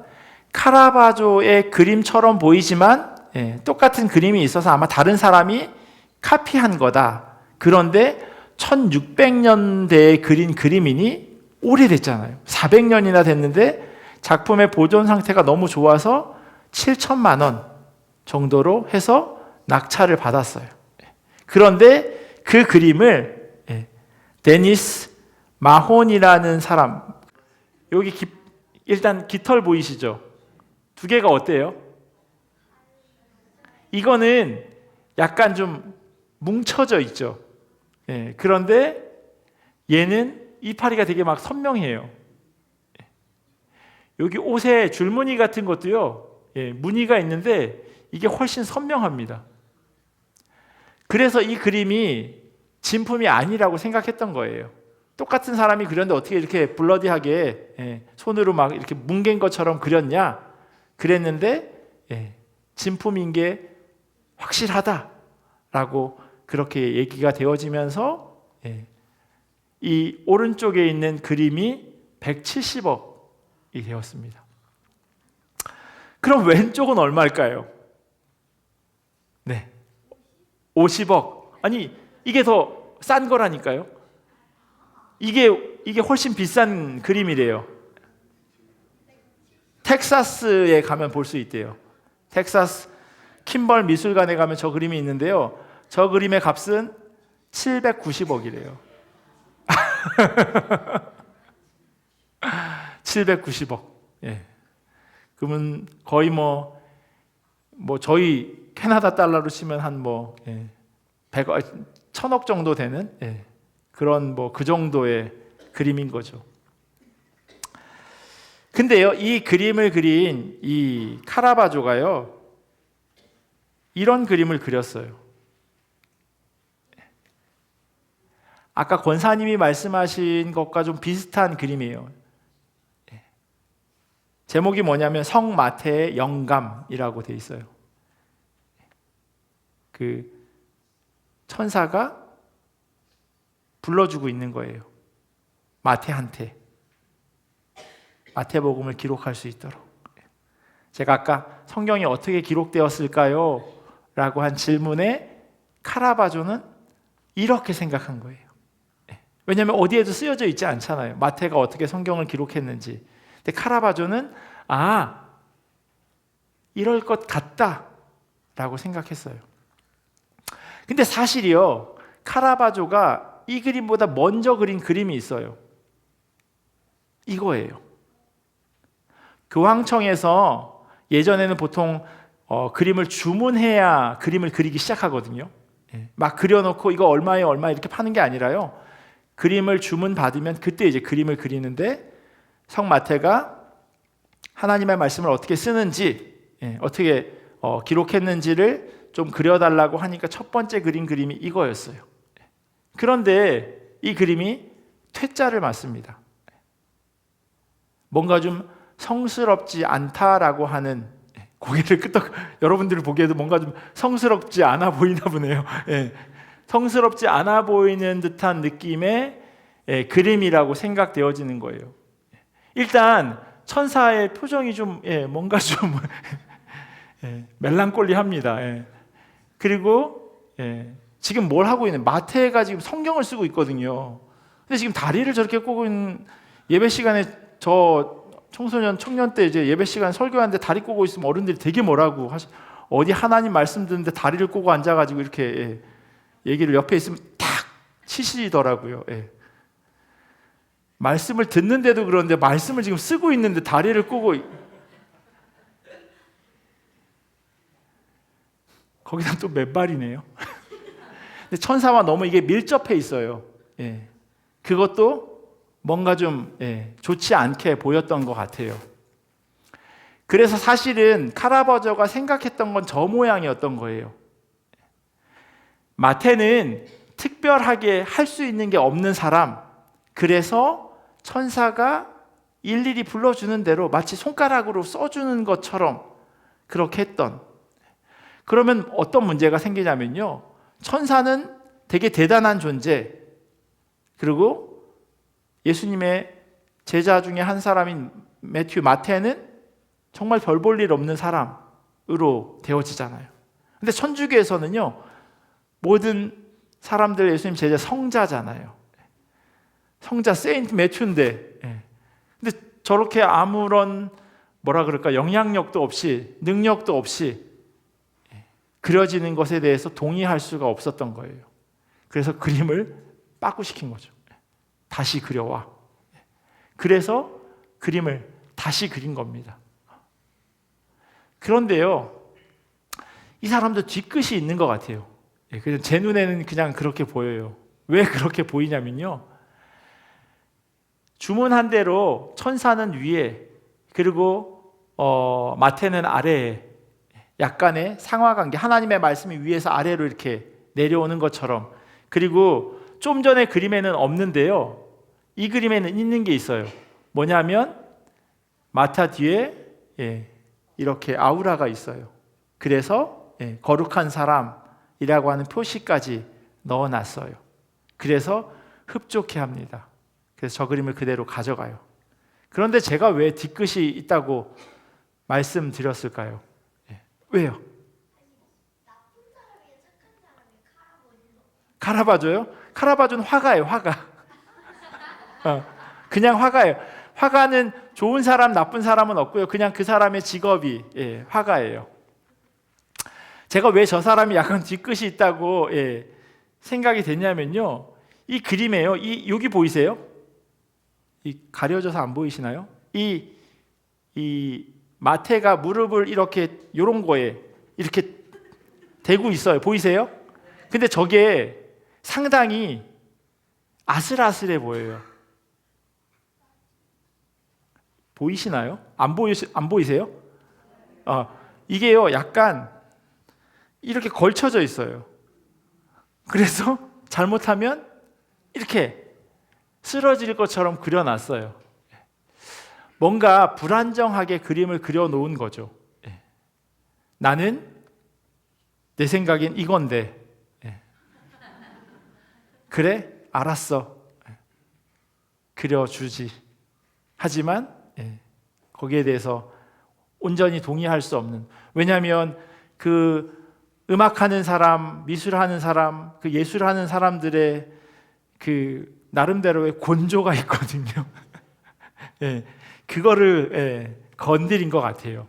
카라바조의 그림처럼 보이지만 똑같은 그림이 있어서 아마 다른 사람이 카피한 거다. 그런데 1600년대에 그린 그림이니 오래됐잖아요. 400년이나 됐는데 작품의 보존 상태가 너무 좋아서 7천만 원 정도로 해서 낙찰을 받았어요. 그런데 그 그림을 데니스 마혼이라는 사람, 여기 일단 깃털 보이시죠? 두 개가 어때요? 이거는 약간 좀 뭉쳐져 있죠. 그런데 얘는 이파리가 되게 막 선명해요. 여기 옷에 줄무늬 같은 것도요, 무늬가 있는데 이게 훨씬 선명합니다. 그래서 이 그림이 진품이 아니라고 생각했던 거예요. 똑같은 사람이 그렸는데 어떻게 이렇게 블러디하게 손으로 막 이렇게 뭉갠 것처럼 그렸냐? 그랬는데 진품인 게 확실하다라고 그렇게 얘기가 되어지면서 이 오른쪽에 있는 그림이 170억이 되었습니다. 그럼 왼쪽은 얼마일까요? 네, 50억. 아니, 이게 더 싼 거라니까요. 이게 훨씬 비싼 그림이래요. 텍사스에 가면 볼 수 있대요. 텍사스 킴벌 미술관에 가면 저 그림이 있는데요. 저 그림의 값은 790억이래요. 790억. 그러면 거의 뭐 저희 캐나다 달러로 치면 한 100억, 1000억 정도 되는 그런 그 정도의 그림인 거죠. 근데요, 이 그림을 그린 이 카라바조가요, 이런 그림을 그렸어요. 아까 권사님이 말씀하신 것과 좀 비슷한 그림이에요. 제목이 뭐냐면 성 마태의 영감이라고 돼 있어요. 그 천사가 불러주고 있는 거예요. 마태한테. 마태복음을 기록할 수 있도록. 제가 아까 성경이 어떻게 기록되었을까요? 라고 한 질문에 카라바조는 이렇게 생각한 거예요. 왜냐하면 어디에도 쓰여져 있지 않잖아요. 마태가 어떻게 성경을 기록했는지. 근데 카라바조는 이럴 것 같다 라고 생각했어요. 근데 사실이요, 카라바조가 이 그림보다 먼저 그린 그림이 있어요. 이거예요. 교황청에서 예전에는 보통 그림을 주문해야 그림을 그리기 시작하거든요. 막 그려놓고 이거 얼마에 얼마 이렇게 파는 게 아니라요. 그림을 주문 받으면 그때 이제 그림을 그리는데, 성 마태가 하나님의 말씀을 어떻게 쓰는지, 어떻게 기록했는지를 좀 그려달라고 하니까 첫 번째 그린 그림이 이거였어요. 그런데 이 그림이 퇴짜를 맞습니다. 뭔가 좀 성스럽지 않다라고 하는, 고개를 끄덕, 여러분들이 보기에도 뭔가 좀 성스럽지 않아 보이나 보네요. 성스럽지 않아 보이는 듯한 느낌의 그림이라고 생각되어지는 거예요. 일단 천사의 표정이 좀 뭔가 좀 멜랑콜리합니다. 그리고 지금 뭘 하고 있는, 마태가 지금 성경을 쓰고 있거든요. 근데 지금 다리를 저렇게 꼬고 있는, 예배 시간에 저 청소년 청년 때 이제 예배 시간 설교하는데 다리 꼬고 있으면 어른들이 되게 뭐라고 어디 하나님 말씀 듣는데 다리를 꼬고 앉아가지고 이렇게 얘기를 옆에 있으면 탁 치시더라고요. 말씀을 듣는데도 그런데 말씀을 지금 쓰고 있는데 다리를 꼬고, 거기다 또 맨발이네요. 근데 천사와 너무 이게 밀접해 있어요. 그것도 뭔가 좀 좋지 않게 보였던 것 같아요. 그래서 사실은 카라바조가 생각했던 건 저 모양이었던 거예요. 마태는 특별하게 할 수 있는 게 없는 사람, 그래서 천사가 일일이 불러주는 대로 마치 손가락으로 써주는 것처럼 그렇게 했던. 그러면 어떤 문제가 생기냐면요, 천사는 되게 대단한 존재, 그리고 예수님의 제자 중에 한 사람인 마태는 정말 별 볼 일 없는 사람으로 되어지잖아요. 근데 천주교에서는요, 모든 사람들 예수님 제자 성자잖아요. 성자 세인트 매튜인데, 근데 저렇게 아무런 뭐라 그럴까 영향력도 없이 능력도 없이 그려지는 것에 대해서 동의할 수가 없었던 거예요. 그래서 그림을 빠꾸시킨 거죠. 다시 그려와. 그래서 그림을 다시 그린 겁니다. 그런데요, 이 사람도 뒤끝이 있는 것 같아요. 그냥 제 눈에는 그냥 그렇게 보여요. 왜 그렇게 보이냐면요, 주문한 대로 천사는 위에, 그리고 마태는 아래에 약간의 상하관계, 하나님의 말씀이 위에서 아래로 이렇게 내려오는 것처럼, 그리고 좀 전에 그림에는 없는데요, 이 그림에는 있는 게 있어요. 뭐냐면 마타 뒤에 이렇게 아우라가 있어요. 그래서 거룩한 사람이라고 하는 표시까지 넣어놨어요. 그래서 흡족해 합니다. 그래서 저 그림을 그대로 가져가요. 그런데 제가 왜 뒤끝이 있다고 말씀드렸을까요? 왜요? 카라바조요? 카라바조는 화가예요, 화가. 그냥 화가예요. 화가는 좋은 사람, 나쁜 사람은 없고요. 그냥 그 사람의 직업이 화가예요. 제가 왜 저 사람이 약간 뒤끝이 있다고 생각이 됐냐면요, 이 그림에요. 여기 보이세요? 이 가려져서 안 보이시나요? 이 마태가 무릎을 이렇게 요런 거에 이렇게 대고 있어요. 보이세요? 근데 저게 상당히 아슬아슬해 보여요. 보이시나요? 안 보이세요? 이게요, 약간 이렇게 걸쳐져 있어요. 그래서 잘못하면 이렇게 쓰러질 것처럼 그려놨어요. 뭔가 불안정하게 그림을 그려놓은 거죠. 나는 내 생각엔 이건데, 그래, 알았어, 그려주지. 하지만 거기에 대해서 온전히 동의할 수 없는, 왜냐하면 그 음악하는 사람, 미술하는 사람, 그 예술하는 사람들의 그 나름대로의 곤조가 있거든요. 그거를 건드린 것 같아요.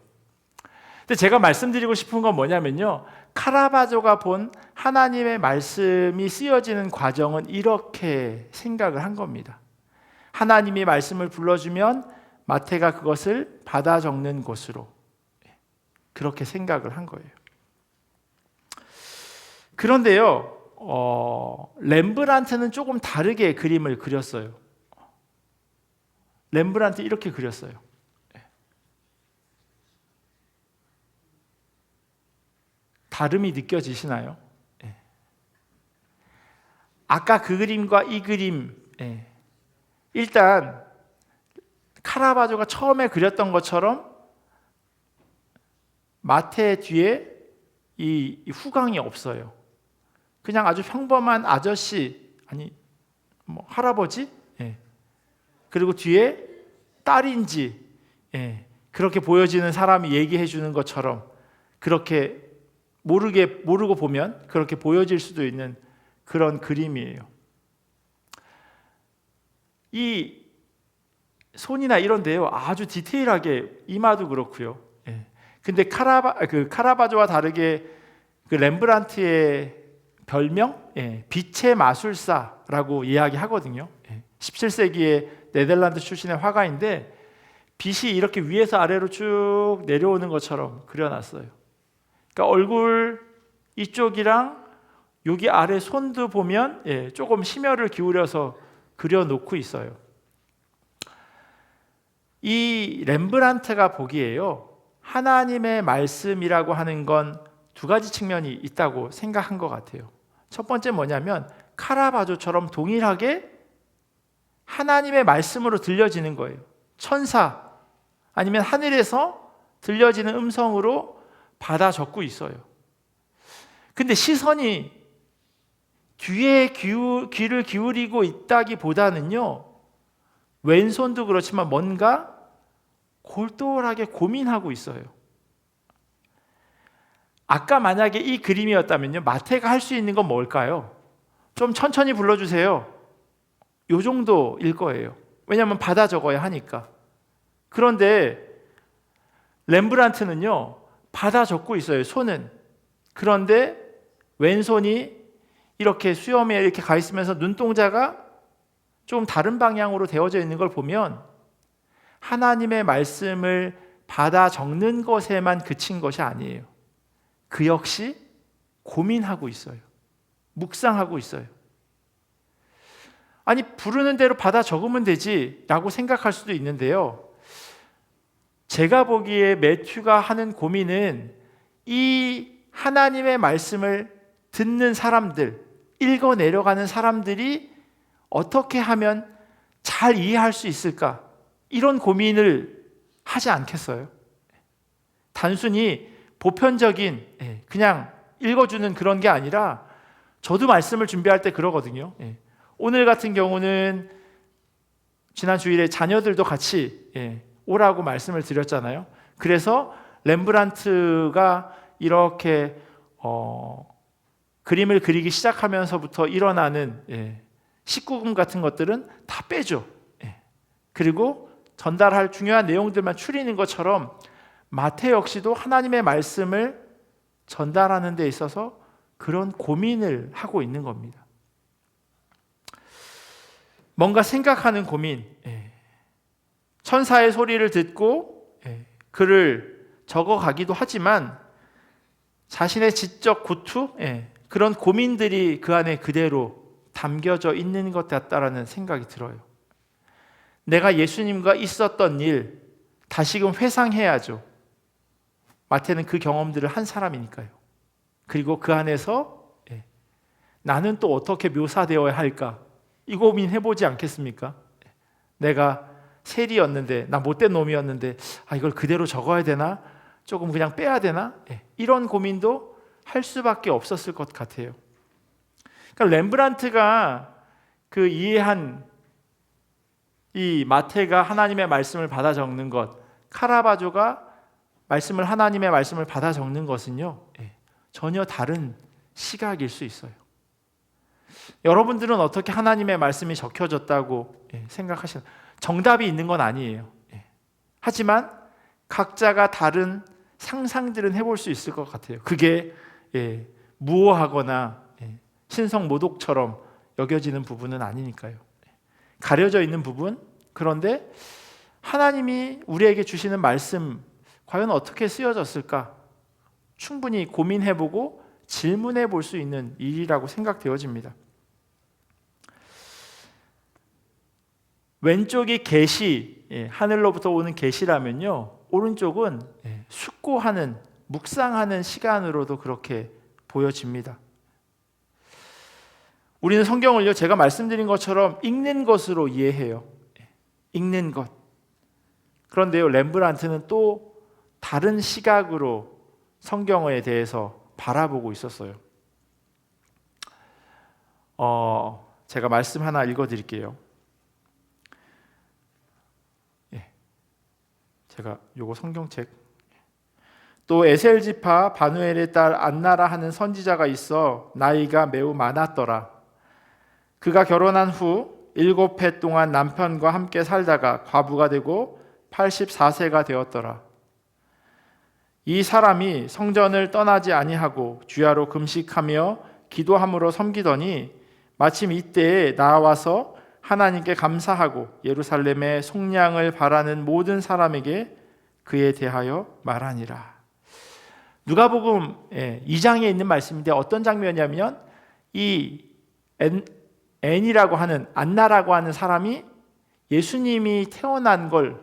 근데 제가 말씀드리고 싶은 건 뭐냐면요, 카라바조가 본 하나님의 말씀이 쓰여지는 과정은 이렇게 생각을 한 겁니다. 하나님이 말씀을 불러주면 마태가 그것을 받아 적는 것으로, 그렇게 생각을 한 거예요. 그런데요, 렘브란트는 조금 다르게 그림을 그렸어요. 렘브란트 이렇게 그렸어요. 다름이 느껴지시나요? 아까 그 그림과 이 그림, 일단 카라바조가 처음에 그렸던 것처럼 마태 뒤에 이 후광이 없어요. 그냥 아주 평범한 아저씨, 아니 뭐 할아버지, 그리고 뒤에 딸인지 그렇게 보여지는 사람이 얘기해 주는 것처럼, 그렇게 모르고 보면 그렇게 보여질 수도 있는 그런 그림이에요. 이 손이나 이런데요, 아주 디테일하게, 이마도 그렇고요. 근데 카라바조와 다르게 그 렘브란트의 별명, 빛의 마술사라고 이야기하거든요. 17세기의 네덜란드 출신의 화가인데, 빛이 이렇게 위에서 아래로 쭉 내려오는 것처럼 그려놨어요. 그러니까 얼굴 이쪽이랑 여기 아래 손도 보면 조금 심혈을 기울여서 그려놓고 있어요. 이 렘브란트가 보기에요, 하나님의 말씀이라고 하는 건 두 가지 측면이 있다고 생각한 것 같아요. 첫 번째 뭐냐면, 카라바조처럼 동일하게 하나님의 말씀으로 들려지는 거예요. 천사 아니면 하늘에서 들려지는 음성으로 받아 적고 있어요. 근데 시선이 뒤에 귀를 기울이고 있다기보다는요, 왼손도 그렇지만 뭔가 골똘하게 고민하고 있어요. 아까 만약에 이 그림이었다면요, 마태가 할 수 있는 건 뭘까요? 좀 천천히 불러주세요. 요 정도일 거예요. 왜냐하면 받아 적어야 하니까. 그런데 렘브란트는요, 받아 적고 있어요, 손은. 그런데 왼손이 이렇게 수염에 이렇게 가 있으면서 눈동자가 좀 다른 방향으로 되어져 있는 걸 보면 하나님의 말씀을 받아 적는 것에만 그친 것이 아니에요. 그 역시 고민하고 있어요. 묵상하고 있어요. 아니, 부르는 대로 받아 적으면 되지 라고 생각할 수도 있는데요. 제가 보기에 매튜가 하는 고민은 이 하나님의 말씀을 듣는 사람들, 읽어 내려가는 사람들이 어떻게 하면 잘 이해할 수 있을까? 이런 고민을 하지 않겠어요? 단순히 보편적인 그냥 읽어주는 그런 게 아니라 저도 말씀을 준비할 때 그러거든요. 오늘 같은 경우는 지난 주일에 자녀들도 같이 오라고 말씀을 드렸잖아요. 그래서 렘브란트가 이렇게 그림을 그리기 시작하면서부터 일어나는 19금 같은 것들은 다 빼죠. 그리고 전달할 중요한 내용들만 추리는 것처럼 마태 역시도 하나님의 말씀을 전달하는 데 있어서 그런 고민을 하고 있는 겁니다. 뭔가 생각하는 고민. 천사의 소리를 듣고 글을 적어가기도 하지만 자신의 지적 고투, 그런 고민들이 그 안에 그대로 담겨져 있는 것 같다라는 생각이 들어요. 내가 예수님과 있었던 일 다시금 회상해야죠. 마태는 그 경험들을 한 사람이니까요. 그리고 그 안에서 나는 또 어떻게 묘사되어야 할까? 이 고민 해보지 않겠습니까? 내가 세리였는데, 나 못된 놈이었는데 이걸 그대로 적어야 되나? 조금 그냥 빼야 되나? 이런 고민도 할 수밖에 없었을 것 같아요. 그러니까 렘브란트가 그 이해한 이 마태가 하나님의 말씀을 받아 적는 것, 카라바조가 하나님의 말씀을 받아 적는 것은요, 전혀 다른 시각일 수 있어요. 여러분들은 어떻게 하나님의 말씀이 적혀졌다고 생각하시나요? 정답이 있는 건 아니에요. 하지만 각자가 다른 상상들은 해볼 수 있을 것 같아요. 그게 무오하거나 신성모독처럼 여겨지는 부분은 아니니까요. 가려져 있는 부분, 그런데 하나님이 우리에게 주시는 말씀 과연 어떻게 쓰여졌을까? 충분히 고민해보고 질문해 볼 수 있는 일이라고 생각되어집니다. 왼쪽이 계시, 하늘로부터 오는 계시라면요, 오른쪽은 숙고하는, 묵상하는 시간으로도 그렇게 보여집니다. 우리는 성경을요, 제가 말씀드린 것처럼 읽는 것으로 이해해요. 읽는 것. 그런데요, 렘브란트는 또 다른 시각으로 성경에 대해서 바라보고 있었어요. 제가 말씀 하나 읽어드릴게요. 제가 요거 성경책. 또 에셀 지파 바누엘의 딸 안나라 하는 선지자가 있어 나이가 매우 많았더라. 그가 결혼한 후 7해 동안 남편과 함께 살다가 과부가 되고 84세가 되었더라. 이 사람이 성전을 떠나지 아니하고 주야로 금식하며 기도함으로 섬기더니 마침 이때에 나와서 하나님께 감사하고 예루살렘의 속량을 바라는 모든 사람에게 그에 대하여 말하니라. 누가복음 2장에 있는 말씀인데 어떤 장면이냐면 이 앤이라고 하는 안나라고 하는 사람이 예수님이 태어난 걸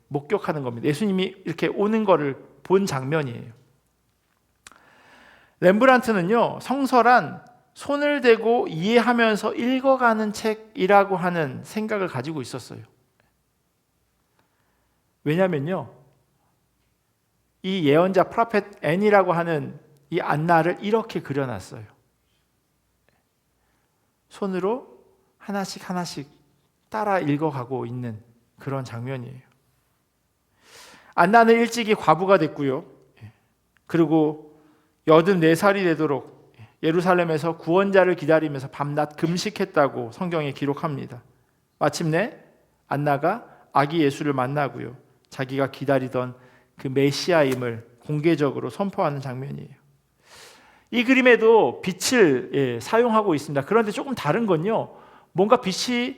목격하는 겁니다. 예수님이 이렇게 오는 거를 본 장면이에요. 렘브란트는요, 성서란 손을 대고 이해하면서 읽어가는 책이라고 하는 생각을 가지고 있었어요. 왜냐면요, 이 예언자 프로펫 앤이라고 하는 이 안나를 이렇게 그려놨어요. 손으로 하나씩 하나씩 따라 읽어가고 있는 그런 장면이에요. 안나는 일찍이 과부가 됐고요. 그리고 84살이 되도록 예루살렘에서 구원자를 기다리면서 밤낮 금식했다고 성경에 기록합니다. 마침내 안나가 아기 예수를 만나고요, 자기가 기다리던 그 메시아임을 공개적으로 선포하는 장면이에요. 이 그림에도 빛을 사용하고 있습니다. 그런데 조금 다른 건요, 뭔가 빛이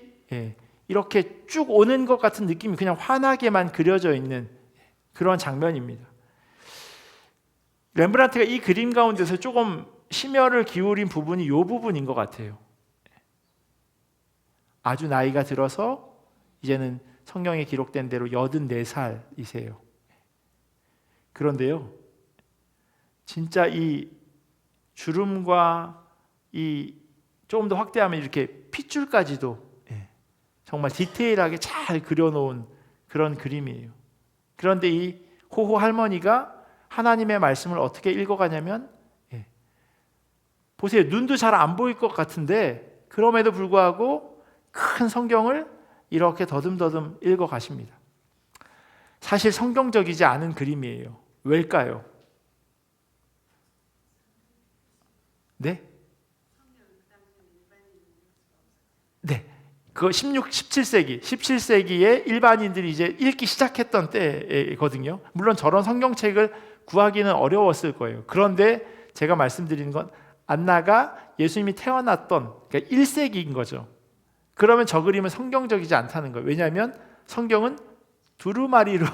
이렇게 쭉 오는 것 같은 느낌이 그냥 환하게만 그려져 있는 그런 장면입니다. 렘브란트가 이 그림 가운데서 조금 심혈을 기울인 부분이 이 부분인 것 같아요. 아주 나이가 들어서 이제는 성경에 기록된 대로 84살이세요. 그런데요, 진짜 이 주름과 이 조금 더 확대하면 이렇게 핏줄까지도 정말 디테일하게 잘 그려놓은 그런 그림이에요. 그런데 이 호호 할머니가 하나님의 말씀을 어떻게 읽어가냐면, 보세요, 눈도 잘 안 보일 것 같은데 그럼에도 불구하고 큰 성경을 이렇게 더듬더듬 읽어가십니다. 사실 성경적이지 않은 그림이에요. 왜일까요? 네? 네. 그거 17세기에 일반인들이 이제 읽기 시작했던 때거든요. 물론 저런 성경책을 구하기는 어려웠을 거예요. 그런데 제가 말씀드리는 건 안나가 예수님이 태어났던, 그러니까 1세기인 거죠. 그러면 저 그림은 성경적이지 않다는 거예요. 왜냐하면 성경은 두루마리로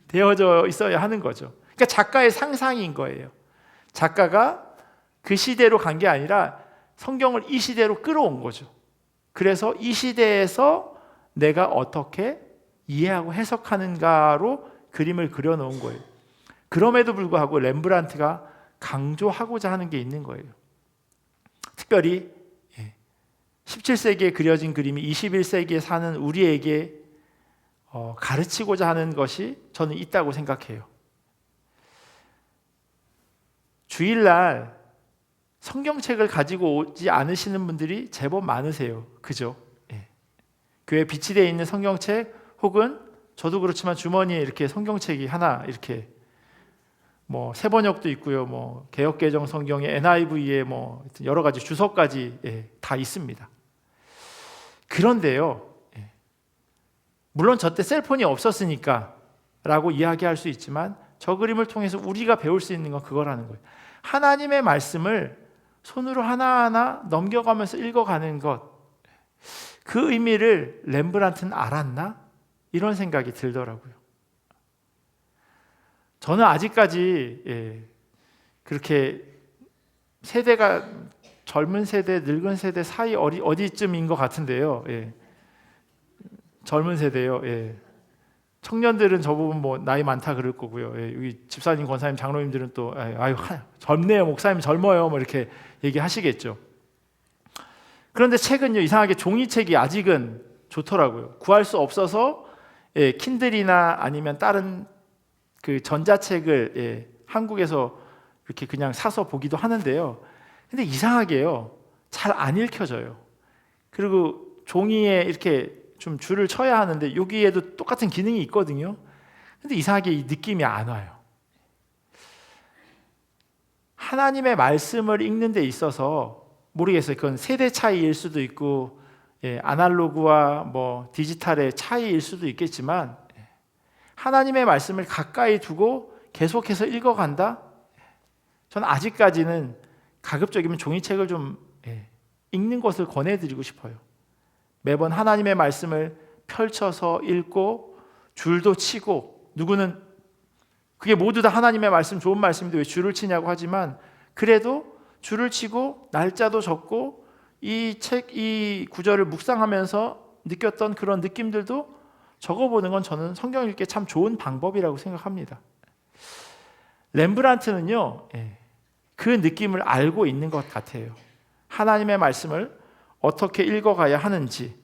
되어져 있어야 하는 거죠. 그러니까 작가의 상상인 거예요. 작가가 그 시대로 간 게 아니라 성경을 이 시대로 끌어온 거죠. 그래서 이 시대에서 내가 어떻게 이해하고 해석하는가로 그림을 그려놓은 거예요. 그럼에도 불구하고 렘브란트가 강조하고자 하는 게 있는 거예요. 특별히 17세기에 그려진 그림이 21세기에 사는 우리에게 가르치고자 하는 것이 저는 있다고 생각해요. 주일날 성경책을 가지고 오지 않으시는 분들이 제법 많으세요. 그죠? 교회 비치되어 있는 성경책, 혹은 저도 그렇지만 주머니에 이렇게 성경책이 하나 이렇게 뭐 새번역도 있고요, 뭐 개역개정 성경에 NIV에 뭐 여러 가지 주석까지 다 있습니다. 그런데요, 물론 저 때 셀폰이 없었으니까 라고 이야기할 수 있지만 저 그림을 통해서 우리가 배울 수 있는 건 그거라는 거예요. 하나님의 말씀을 손으로 하나하나 넘겨가면서 읽어가는 것, 그 의미를 렘브란트는 알았나? 이런 생각이 들더라고요. 저는 아직까지 그렇게 세대가 젊은 세대, 늙은 세대 사이 어디쯤인 것 같은데요. 젊은 세대요. 청년들은 저보고 뭐 나이 많다 그럴 거고요. 여기 집사님, 권사님, 장로님들은 또 아유 젊네요, 목사님 젊어요, 뭐 이렇게 얘기하시겠죠. 그런데 책은요, 이상하게 종이책이 아직은 좋더라고요. 구할 수 없어서 킨들이나 아니면 다른 그 전자책을 한국에서 이렇게 그냥 사서 보기도 하는데요. 근데 이상하게요, 잘 안 읽혀져요. 그리고 종이에 이렇게 좀 줄을 쳐야 하는데 여기에도 똑같은 기능이 있거든요. 근데 이상하게 이 느낌이 안 와요. 하나님의 말씀을 읽는 데 있어서 모르겠어요. 그건 세대 차이일 수도 있고 아날로그와 뭐 디지털의 차이일 수도 있겠지만, 하나님의 말씀을 가까이 두고 계속해서 읽어간다? 저는 아직까지는 가급적이면 종이책을 좀 읽는 것을 권해드리고 싶어요. 매번 하나님의 말씀을 펼쳐서 읽고 줄도 치고, 누구는 그게 모두 다 하나님의 말씀, 좋은 말씀인데 왜 줄을 치냐고 하지만, 그래도 줄을 치고 날짜도 적고 이 구절을 묵상하면서 느꼈던 그런 느낌들도 적어보는 건 저는 성경 읽기에 참 좋은 방법이라고 생각합니다. 렘브란트는요, 그 느낌을 알고 있는 것 같아요. 하나님의 말씀을 어떻게 읽어가야 하는지.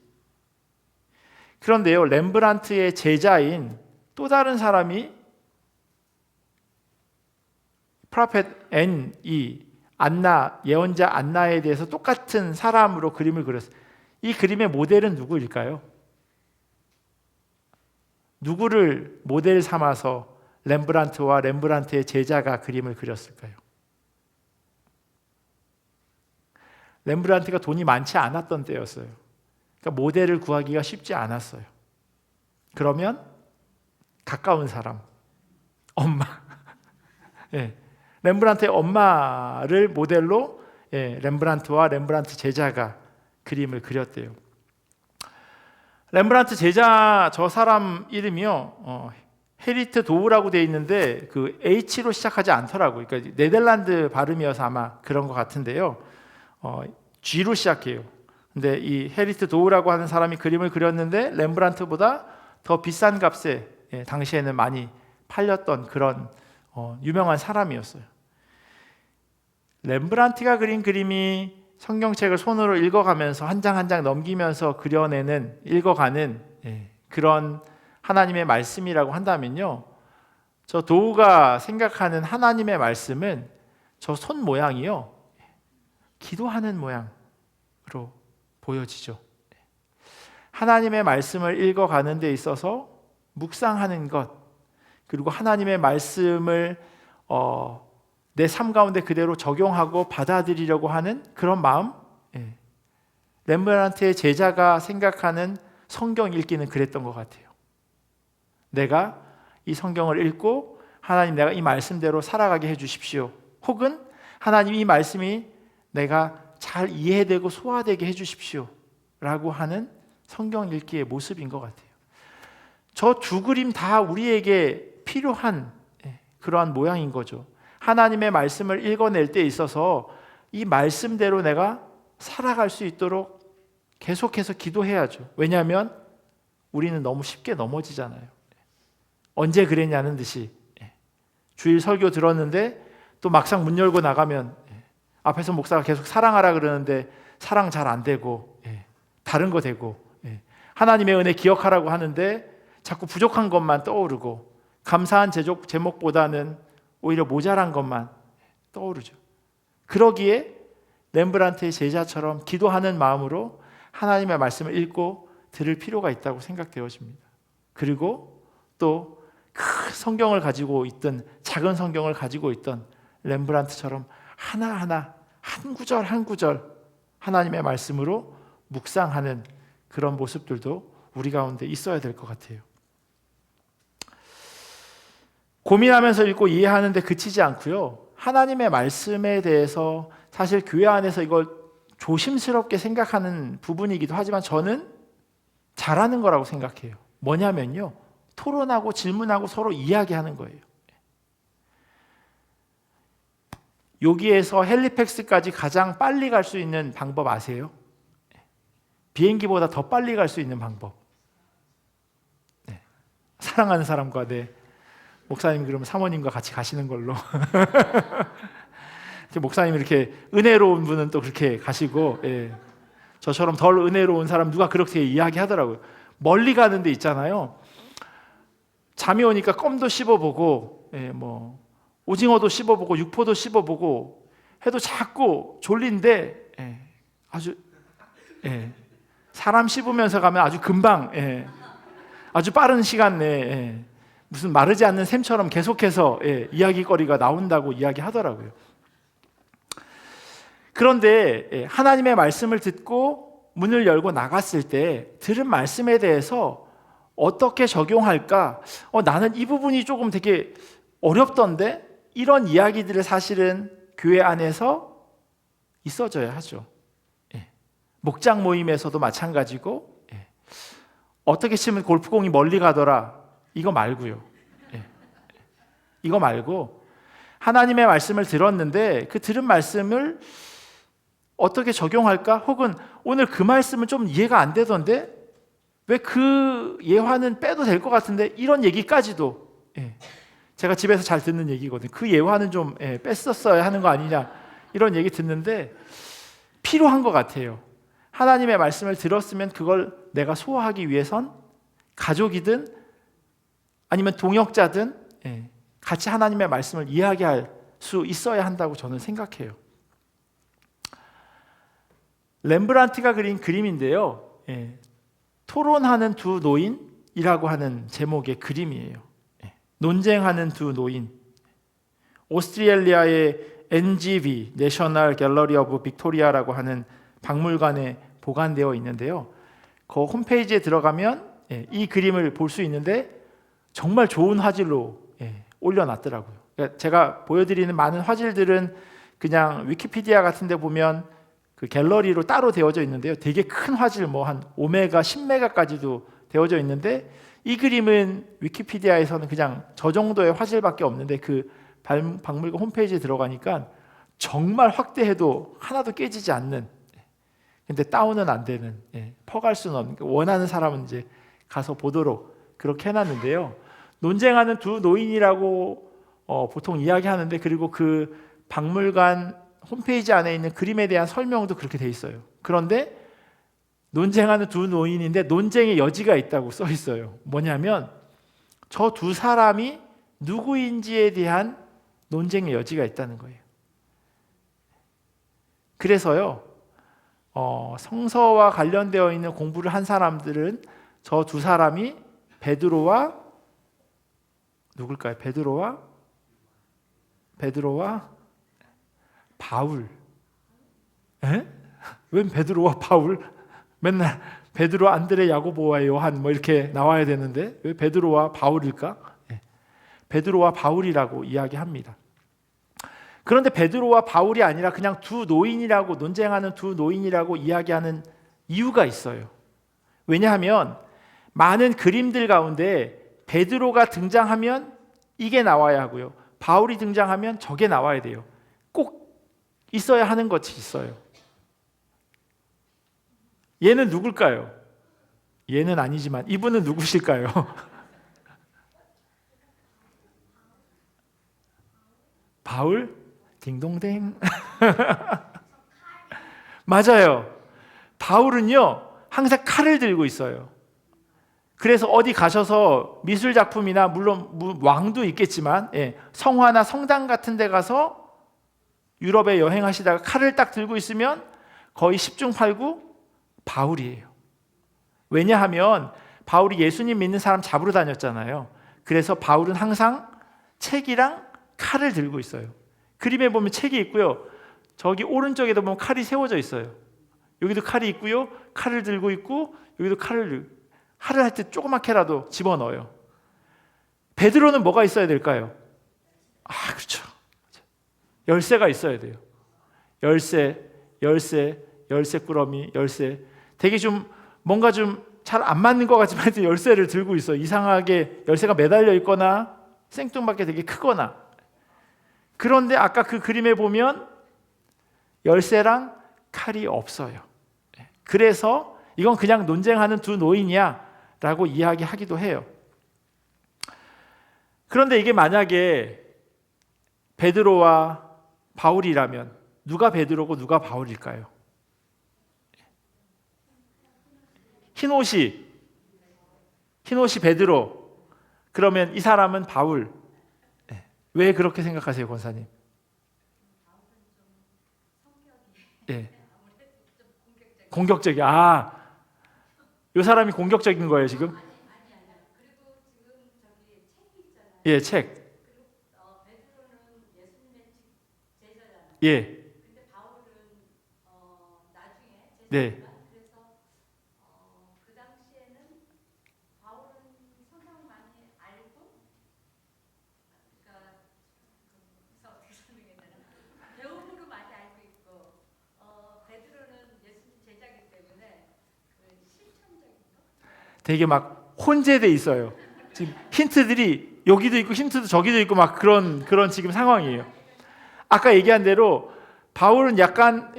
그런데요, 렘브란트의 제자인 또 다른 사람이 프라펫 N이 안나, 예언자 안나에 대해서 똑같은 사람으로 그림을 그렸어요. 이 그림의 모델은 누구일까요? 누구를 모델 삼아서 렘브란트와 렘브란트의 제자가 그림을 그렸을까요? 렘브란트가 돈이 많지 않았던 때였어요. 그러니까 모델을 구하기가 쉽지 않았어요. 그러면 가까운 사람, 엄마, 예, 렘브란트의 엄마를 모델로 렘브란트와 렘브란트 제자가 그림을 그렸대요. 렘브란트 제자 저 사람 이름이요, 헤리트 도우라고 되어 있는데 그 H로 시작하지 않더라고요. 그러니까 네덜란드 발음이어서 아마 그런 것 같은데요. G로 시작해요. 근데 이 헤리트 도우라고 하는 사람이 그림을 그렸는데 렘브란트보다 더 비싼 값에 당시에는 많이 팔렸던 그런 유명한 사람이었어요. 렘브란트가 그린 그림이 성경책을 손으로 읽어가면서 한 장 한 장 넘기면서 그려내는, 읽어가는 그런 하나님의 말씀이라고 한다면요, 저 도우가 생각하는 하나님의 말씀은 저 손 모양이요, 기도하는 모양으로 보여지죠. 하나님의 말씀을 읽어가는 데 있어서 묵상하는 것, 그리고 하나님의 말씀을 내 삶 가운데 그대로 적용하고 받아들이려고 하는 그런 마음, 렘브란트의 제자가 생각하는 성경 읽기는 그랬던 것 같아요. 내가 이 성경을 읽고 하나님, 내가 이 말씀대로 살아가게 해주십시오. 혹은 하나님, 이 말씀이 내가 잘 이해되고 소화되게 해주십시오 라고 하는 성경 읽기의 모습인 것 같아요. 저 두 그림 다 우리에게 필요한 그러한 모양인 거죠. 하나님의 말씀을 읽어낼 때 있어서 이 말씀대로 내가 살아갈 수 있도록 계속해서 기도해야죠. 왜냐하면 우리는 너무 쉽게 넘어지잖아요. 언제 그랬냐는 듯이 주일 설교 들었는데 또 막상 문 열고 나가면 앞에서 목사가 계속 사랑하라 그러는데 사랑 잘 안 되고 다른 거 되고, 하나님의 은혜 기억하라고 하는데 자꾸 부족한 것만 떠오르고 감사한 제목보다는 오히려 모자란 것만 떠오르죠. 그러기에 렘브란트의 제자처럼 기도하는 마음으로 하나님의 말씀을 읽고 들을 필요가 있다고 생각되어집니다. 그리고 또 큰 성경을 가지고 있던, 작은 성경을 가지고 있던 렘브란트처럼 하나하나 한 구절 한 구절 하나님의 말씀으로 묵상하는 그런 모습들도 우리 가운데 있어야 될 것 같아요. 고민하면서 읽고 이해하는데 그치지 않고요, 하나님의 말씀에 대해서 사실 교회 안에서 이걸 조심스럽게 생각하는 부분이기도 하지만 저는 잘하는 거라고 생각해요. 뭐냐면요, 토론하고 질문하고 서로 이야기하는 거예요. 여기에서 헬리팩스까지 가장 빨리 갈 수 있는 방법 아세요? 비행기보다 더 빨리 갈 수 있는 방법. 사랑하는 사람과 목사님 그러면 사모님과 같이 가시는 걸로. 목사님 이렇게 은혜로운 분은 또 그렇게 가시고, 저처럼 덜 은혜로운 사람 누가 그렇게 이야기하더라고요. 멀리 가는 데 있잖아요. 잠이 오니까 껌도 씹어보고, 오징어도 씹어보고, 육포도 씹어보고 해도 자꾸 졸린데, 아주 사람 씹으면서 가면 아주 금방, 아주 빠른 시간 내에 무슨 마르지 않는 샘처럼 계속해서 이야기거리가 나온다고 이야기하더라고요. 그런데 하나님의 말씀을 듣고 문을 열고 나갔을 때 들은 말씀에 대해서 어떻게 적용할까? 나는 이 부분이 조금 되게 어렵던데? 이런 이야기들을 사실은 교회 안에서 있어져야 하죠. 목장 모임에서도 마찬가지고, 어떻게 치면 골프공이 멀리 가더라, 이거 말고요. 이거 말고 하나님의 말씀을 들었는데 그 들은 말씀을 어떻게 적용할까? 혹은 오늘 그 말씀은 좀 이해가 안 되던데 왜 그 예화는 빼도 될 것 같은데, 이런 얘기까지도, 제가 집에서 잘 듣는 얘기거든요. 그 예화는 좀 뺐었어야 하는 거 아니냐, 이런 얘기 듣는데 필요한 것 같아요. 하나님의 말씀을 들었으면 그걸 내가 소화하기 위해선 가족이든 아니면 동역자든 같이 하나님의 말씀을 이야기할 수 있어야 한다고 저는 생각해요. 렘브란트가 그린 그림인데요, 토론하는 두 노인이라고 하는 제목의 그림이에요. 논쟁하는 두 노인. 오스트레일리아의 NGV, 내셔널 갤러리 오브 빅토리아라고 하는 박물관에 보관되어 있는데요. 그 홈페이지에 들어가면 이 그림을 볼 수 있는데 정말 좋은 화질로 올려놨더라고요. 그러니까 제가 보여드리는 많은 화질들은 그냥 위키피디아 같은 데 보면 그 갤러리로 따로 되어져 있는데요. 되게 큰 화질 뭐 한 5메가, 10메가까지도 되어져 있는데 이 그림은 위키피디아에서는 그냥 저 정도의 화질밖에 없는데 그 박물관 홈페이지에 들어가니까 정말 확대해도 하나도 깨지지 않는, 근데 다운은 안 되는, 퍼갈 수는 없는, 원하는 사람은 이제 가서 보도록 그렇게 해놨는데요. 논쟁하는 두 노인이라고 보통 이야기하는데, 그리고 그 박물관 홈페이지 안에 있는 그림에 대한 설명도 그렇게 돼 있어요. 그런데 논쟁하는 두 노인인데 논쟁의 여지가 있다고 써 있어요. 뭐냐면 저 두 사람이 누구인지에 대한 논쟁의 여지가 있다는 거예요. 그래서요, 성서와 관련되어 있는 공부를 한 사람들은 저 두 사람이 베드로와 누굴까요? 베드로와 바울. 웬 베드로와 바울? 맨날 베드로, 안드레, 야고보와 요한 뭐 이렇게 나와야 되는데 왜 베드로와 바울일까? 베드로와 바울이라고 이야기합니다. 그런데 베드로와 바울이 아니라 그냥 두 노인이라고, 논쟁하는 두 노인이라고 이야기하는 이유가 있어요. 왜냐하면 많은 그림들 가운데 베드로가 등장하면 이게 나와야 하고요, 바울이 등장하면 저게 나와야 돼요. 꼭 있어야 하는 것이 있어요. 얘는 누굴까요? 얘는 아니지만 이분은 누구실까요? 바울? 딩동댕. 맞아요. 바울은요 항상 칼을 들고 있어요. 그래서 어디 가셔서 미술 작품이나, 물론 왕도 있겠지만 성화나 성당 같은 데 가서 유럽에 여행하시다가 칼을 딱 들고 있으면 거의 10중 8구 바울이에요. 왜냐하면 바울이 예수님 믿는 사람 잡으러 다녔잖아요. 그래서 바울은 항상 책이랑 칼을 들고 있어요. 그림에 보면 책이 있고요, 저기 오른쪽에도 보면 칼이 세워져 있어요. 여기도 칼이 있고요, 칼을 들고 있고, 여기도 칼을 할 때 조그맣게라도 집어넣어요. 베드로는 뭐가 있어야 될까요? 그렇죠. 열쇠가 있어야 돼요. 열쇠 꾸러미, 열쇠. 되게 좀 뭔가 좀 잘 안 맞는 것 같지만 하여튼 열쇠를 들고 있어요. 이상하게 열쇠가 매달려 있거나 생뚱맞게 되게 크거나. 그런데 아까 그 그림에 보면 열쇠랑 칼이 없어요. 그래서 이건 그냥 논쟁하는 두 노인이야 라고 이야기하기도 해요. 그런데 이게 만약에 베드로와 바울이라면 누가 베드로고 누가 바울일까요? 흰옷이 베드로, 그러면 이 사람은 바울. 왜 그렇게 생각하세요, 권사님? 공격적이야. 이 사람이 공격적인 거예요 지금? 책. 네. 되게 막 혼재돼 있어요. 지금 힌트들이 여기도 있고 힌트도 저기도 있고 막 그런 지금 상황이에요. 아까 얘기한 대로 바울은 약간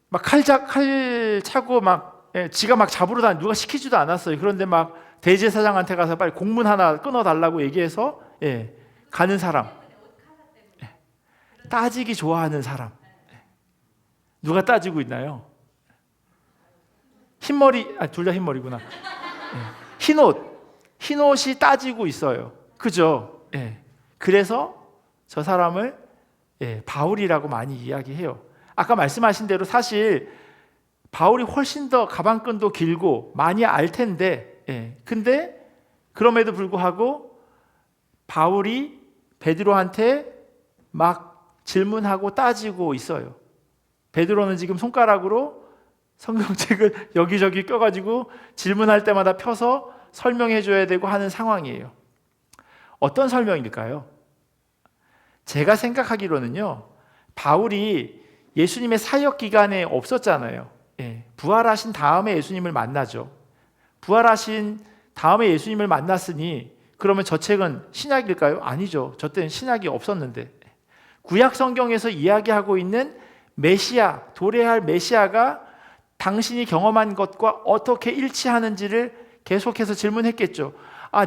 막 칼 차고 막 지가 막 잡으러 다니, 누가 시키지도 않았어요. 그런데 막 대제사장한테 가서 빨리 공문 하나 끊어달라고 얘기해서 가는 사람, 따지기 좋아하는 사람. 누가 따지고 있나요? 흰머리, 둘 다 흰머리구나. 흰옷이 따지고 있어요. 그죠? 그래서 저 사람을 바울이라고 많이 이야기해요. 아까 말씀하신 대로 사실 바울이 훨씬 더 가방끈도 길고 많이 알 텐데, 근데 그럼에도 불구하고 바울이 베드로한테 막 질문하고 따지고 있어요. 베드로는 지금 손가락으로 성경책을 여기저기 껴가지고 질문할 때마다 펴서 설명해 줘야 되고 하는 상황이에요. 어떤 설명일까요? 제가 생각하기로는요, 바울이 예수님의 사역 기간에 없었잖아요. 부활하신 다음에 예수님을 만나죠. 부활하신 다음에 예수님을 만났으니 그러면 저 책은 신약일까요? 아니죠. 저 때는 신약이 없었는데, 구약 성경에서 이야기하고 있는 메시아, 도래할 메시아가 당신이 경험한 것과 어떻게 일치하는지를 계속해서 질문했겠죠.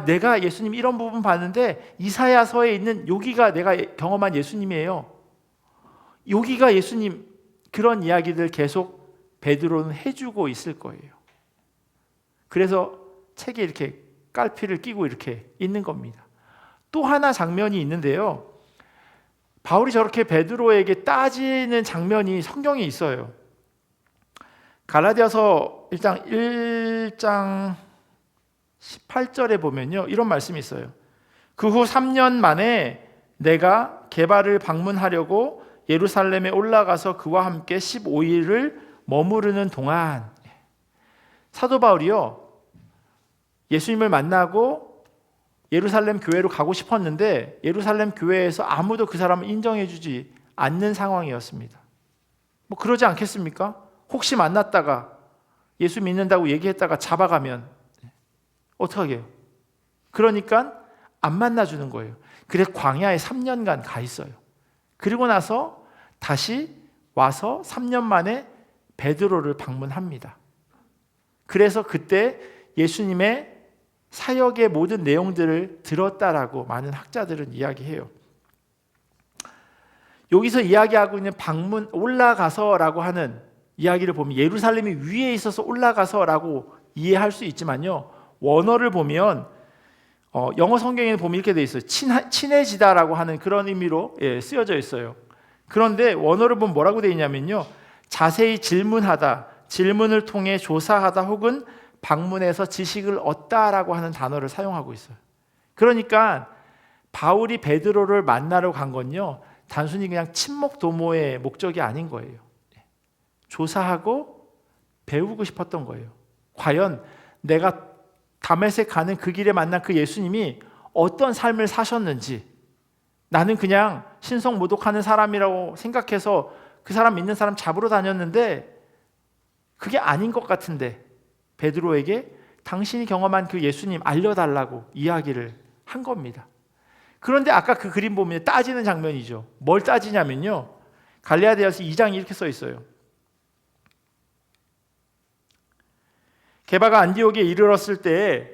내가 예수님 이런 부분 봤는데 이사야서에 있는 여기가 내가 경험한 예수님이에요. 여기가 예수님, 그런 이야기들 계속 베드로는 해주고 있을 거예요. 그래서 책에 이렇게 깔피를 끼고 이렇게 있는 겁니다. 또 하나 장면이 있는데요, 바울이 저렇게 베드로에게 따지는 장면이 성경에 있어요. 갈라디아서 1장 18절에 보면요, 이런 말씀이 있어요. 그 후 3년 만에 내가 게바를 방문하려고 예루살렘에 올라가서 그와 함께 15일을 머무르는 동안, 사도 바울이요, 예수님을 만나고 예루살렘 교회로 가고 싶었는데 예루살렘 교회에서 아무도 그 사람을 인정해 주지 않는 상황이었습니다. 그러지 않겠습니까? 혹시 만났다가 예수 믿는다고 얘기했다가 잡아가면 어떡하게요? 그러니까 안 만나주는 거예요. 그래서 광야에 3년간 가 있어요. 그리고 나서 다시 와서 3년 만에 베드로를 방문합니다. 그래서 그때 예수님의 사역의 모든 내용들을 들었다라고 많은 학자들은 이야기해요. 여기서 이야기하고 있는 방문, 올라가서라고 하는 이야기를 보면 예루살렘이 위에 있어서 올라가서라고 이해할 수 있지만요, 원어를 보면 영어 성경에 보면 이렇게 돼 있어요. 친해지다라고 하는 그런 의미로 쓰여져 있어요. 그런데 원어를 보면 뭐라고 돼 있냐면요, 자세히 질문하다, 질문을 통해 조사하다 혹은 방문해서 지식을 얻다라고 하는 단어를 사용하고 있어요. 그러니까 바울이 베드로를 만나러 간 건요, 단순히 그냥 친목 도모의 목적이 아닌 거예요. 조사하고 배우고 싶었던 거예요. 과연 내가 다메섹 가는 그 길에 만난 그 예수님이 어떤 삶을 사셨는지, 나는 그냥 신성모독하는 사람이라고 생각해서 그 사람 믿는 사람 잡으러 다녔는데 그게 아닌 것 같은데 베드로에게 당신이 경험한 그 예수님 알려달라고 이야기를 한 겁니다. 그런데 아까 그 그림 보면 따지는 장면이죠. 뭘 따지냐면요, 갈라디아서 2장이 이렇게 써 있어요. 게바가 안디옥에 이르렀을 때에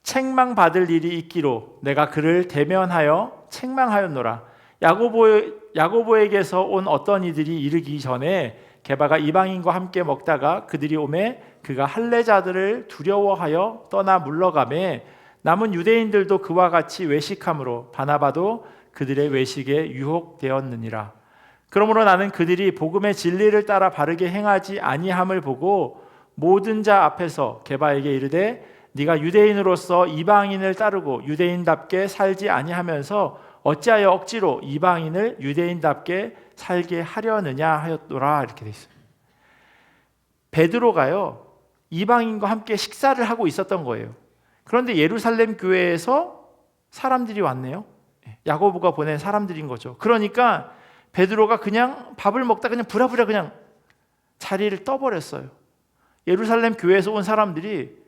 책망받을 일이 있기로 내가 그를 대면하여 책망하였노라. 야고보에게서 온 어떤 이들이 이르기 전에 게바가 이방인과 함께 먹다가 그들이 오매 그가 할례자들을 두려워하여 떠나 물러가매 남은 유대인들도 그와 같이 외식함으로 바나바도 그들의 외식에 유혹되었느니라. 그러므로 나는 그들이 복음의 진리를 따라 바르게 행하지 아니함을 보고 모든 자 앞에서 게바에게 이르되 네가 유대인으로서 이방인을 따르고 유대인답게 살지 아니하면서 어찌하여 억지로 이방인을 유대인답게 살게 하려느냐 하였더라. 이렇게 돼 있어요. 베드로가요, 이방인과 함께 식사를 하고 있었던 거예요. 그런데 예루살렘 교회에서 사람들이 왔네요. 야고보가 보낸 사람들인 거죠. 그러니까 베드로가 그냥 밥을 먹다 그냥 부랴부랴 그냥 자리를 떠버렸어요. 예루살렘 교회에서 온 사람들이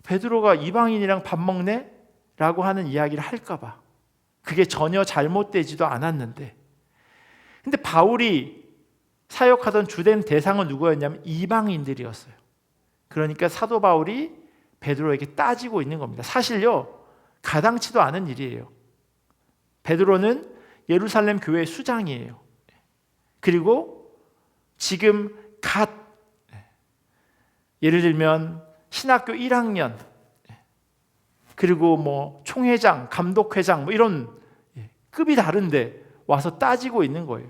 베드로가 이방인이랑 밥 먹네? 라고 하는 이야기를 할까 봐. 그게 전혀 잘못되지도 않았는데, 근데 바울이 사역하던 주된 대상은 누구였냐면 이방인들이었어요. 그러니까 사도 바울이 베드로에게 따지고 있는 겁니다. 사실요, 가당치도 않은 일이에요. 베드로는 예루살렘 교회 수장이에요. 그리고 지금 예를 들면 신학교 1학년, 그리고 총회장, 감독회장 이런 급이 다른데 와서 따지고 있는 거예요.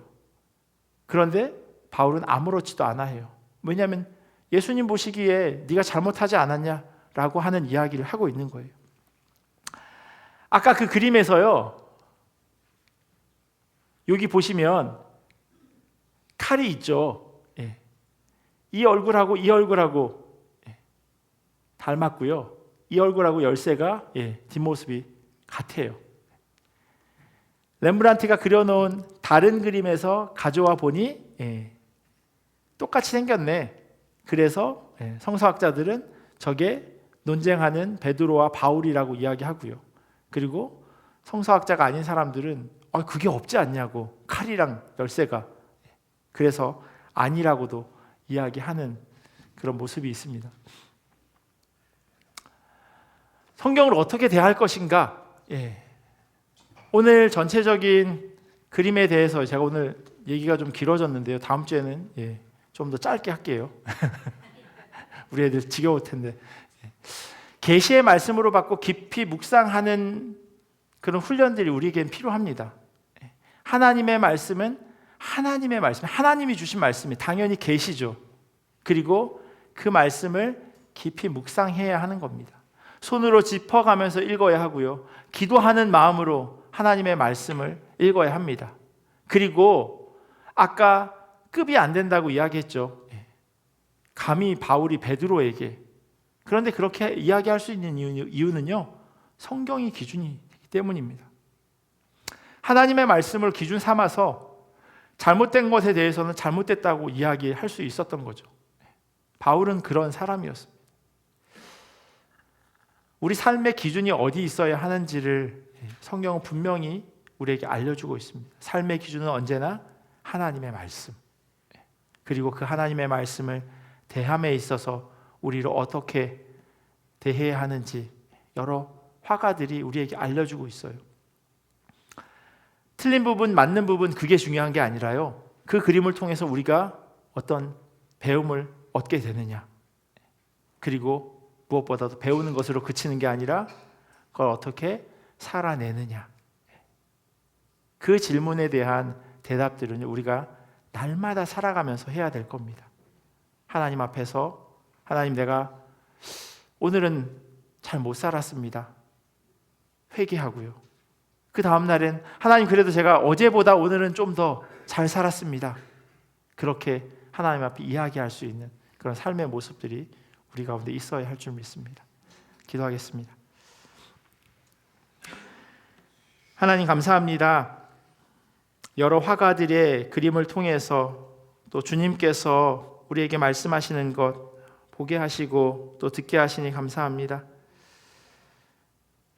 그런데 바울은 아무렇지도 않아 해요. 왜냐하면 예수님 보시기에 네가 잘못하지 않았냐라고 하는 이야기를 하고 있는 거예요. 아까 그 그림에서요, 여기 보시면 칼이 있죠. 이 얼굴하고 이 얼굴하고 닮았고요. 이 얼굴하고 열쇠가 뒷모습이 같아요. 렘브란트가 그려놓은 다른 그림에서 가져와 보니 똑같이 생겼네. 그래서 성서학자들은 저게 논쟁하는 베드로와 바울이라고 이야기하고요. 그리고 성서학자가 아닌 사람들은 그게 없지 않냐고, 칼이랑 열쇠가. 그래서 아니라고도 이야기하는 그런 모습이 있습니다. 성경을 어떻게 대할 것인가? 오늘 전체적인 그림에 대해서 제가 오늘 얘기가 좀 길어졌는데요. 다음 주에는 좀 더 짧게 할게요. 우리 애들 지겨울 텐데. 계시의 말씀으로 받고 깊이 묵상하는 그런 훈련들이 우리에겐 필요합니다. 하나님의 말씀은 하나님의 말씀, 하나님이 주신 말씀이 당연히 계시죠. 그리고 그 말씀을 깊이 묵상해야 하는 겁니다. 손으로 짚어가면서 읽어야 하고요. 기도하는 마음으로 하나님의 말씀을 읽어야 합니다. 그리고 아까 급이 안 된다고 이야기했죠. 감히 바울이 베드로에게. 그런데 그렇게 이야기할 수 있는 이유는요, 성경이 기준이기 때문입니다. 하나님의 말씀을 기준 삼아서 잘못된 것에 대해서는 잘못됐다고 이야기할 수 있었던 거죠. 바울은 그런 사람이었습니다. 우리 삶의 기준이 어디 있어야 하는지를 성경은 분명히 우리에게 알려주고 있습니다. 삶의 기준은 언제나 하나님의 말씀, 그리고 그 하나님의 말씀을 대함에 있어서 우리를 어떻게 대해야 하는지 여러 화가들이 우리에게 알려주고 있어요. 틀린 부분, 맞는 부분, 그게 중요한 게 아니라요, 그 그림을 통해서 우리가 어떤 배움을 얻게 되느냐, 그리고 무엇보다도 배우는 것으로 그치는 게 아니라 그걸 어떻게 살아내느냐, 그 질문에 대한 대답들은 우리가 날마다 살아가면서 해야 될 겁니다. 하나님 앞에서, 하나님, 내가 오늘은 잘 못 살았습니다. 회개하고요. 그 다음 날엔 하나님, 그래도 제가 어제보다 오늘은 좀 더 잘 살았습니다. 그렇게 하나님 앞에 이야기할 수 있는 그런 삶의 모습들이 우리 가운데 있어야 할 줄 믿습니다. 기도하겠습니다. 하나님, 감사합니다. 여러 화가들의 그림을 통해서 또 주님께서 우리에게 말씀하시는 것 보게 하시고 또 듣게 하시니 감사합니다.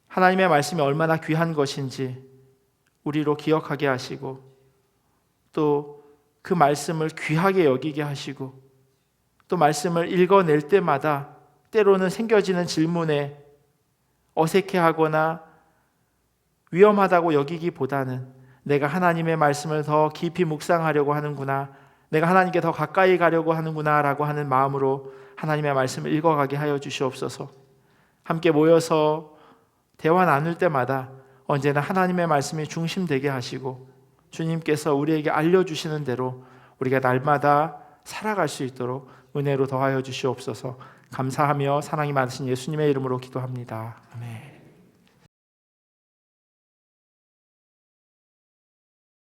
하나님의 말씀이 얼마나 귀한 것인지 우리로 기억하게 하시고 또 그 말씀을 귀하게 여기게 하시고 또 말씀을 읽어낼 때마다 때로는 생겨지는 질문에 어색해하거나 위험하다고 여기기보다는 내가 하나님의 말씀을 더 깊이 묵상하려고 하는구나, 내가 하나님께 더 가까이 가려고 하는구나 라고 하는 마음으로 하나님의 말씀을 읽어가게 하여 주시옵소서. 함께 모여서 대화 나눌 때마다 언제나 하나님의 말씀이 중심되게 하시고 주님께서 우리에게 알려주시는 대로 우리가 날마다 살아갈 수 있도록 은혜로 더하여 주시옵소서. 감사하며 사랑이 많으신 예수님의 이름으로 기도합니다. 아멘.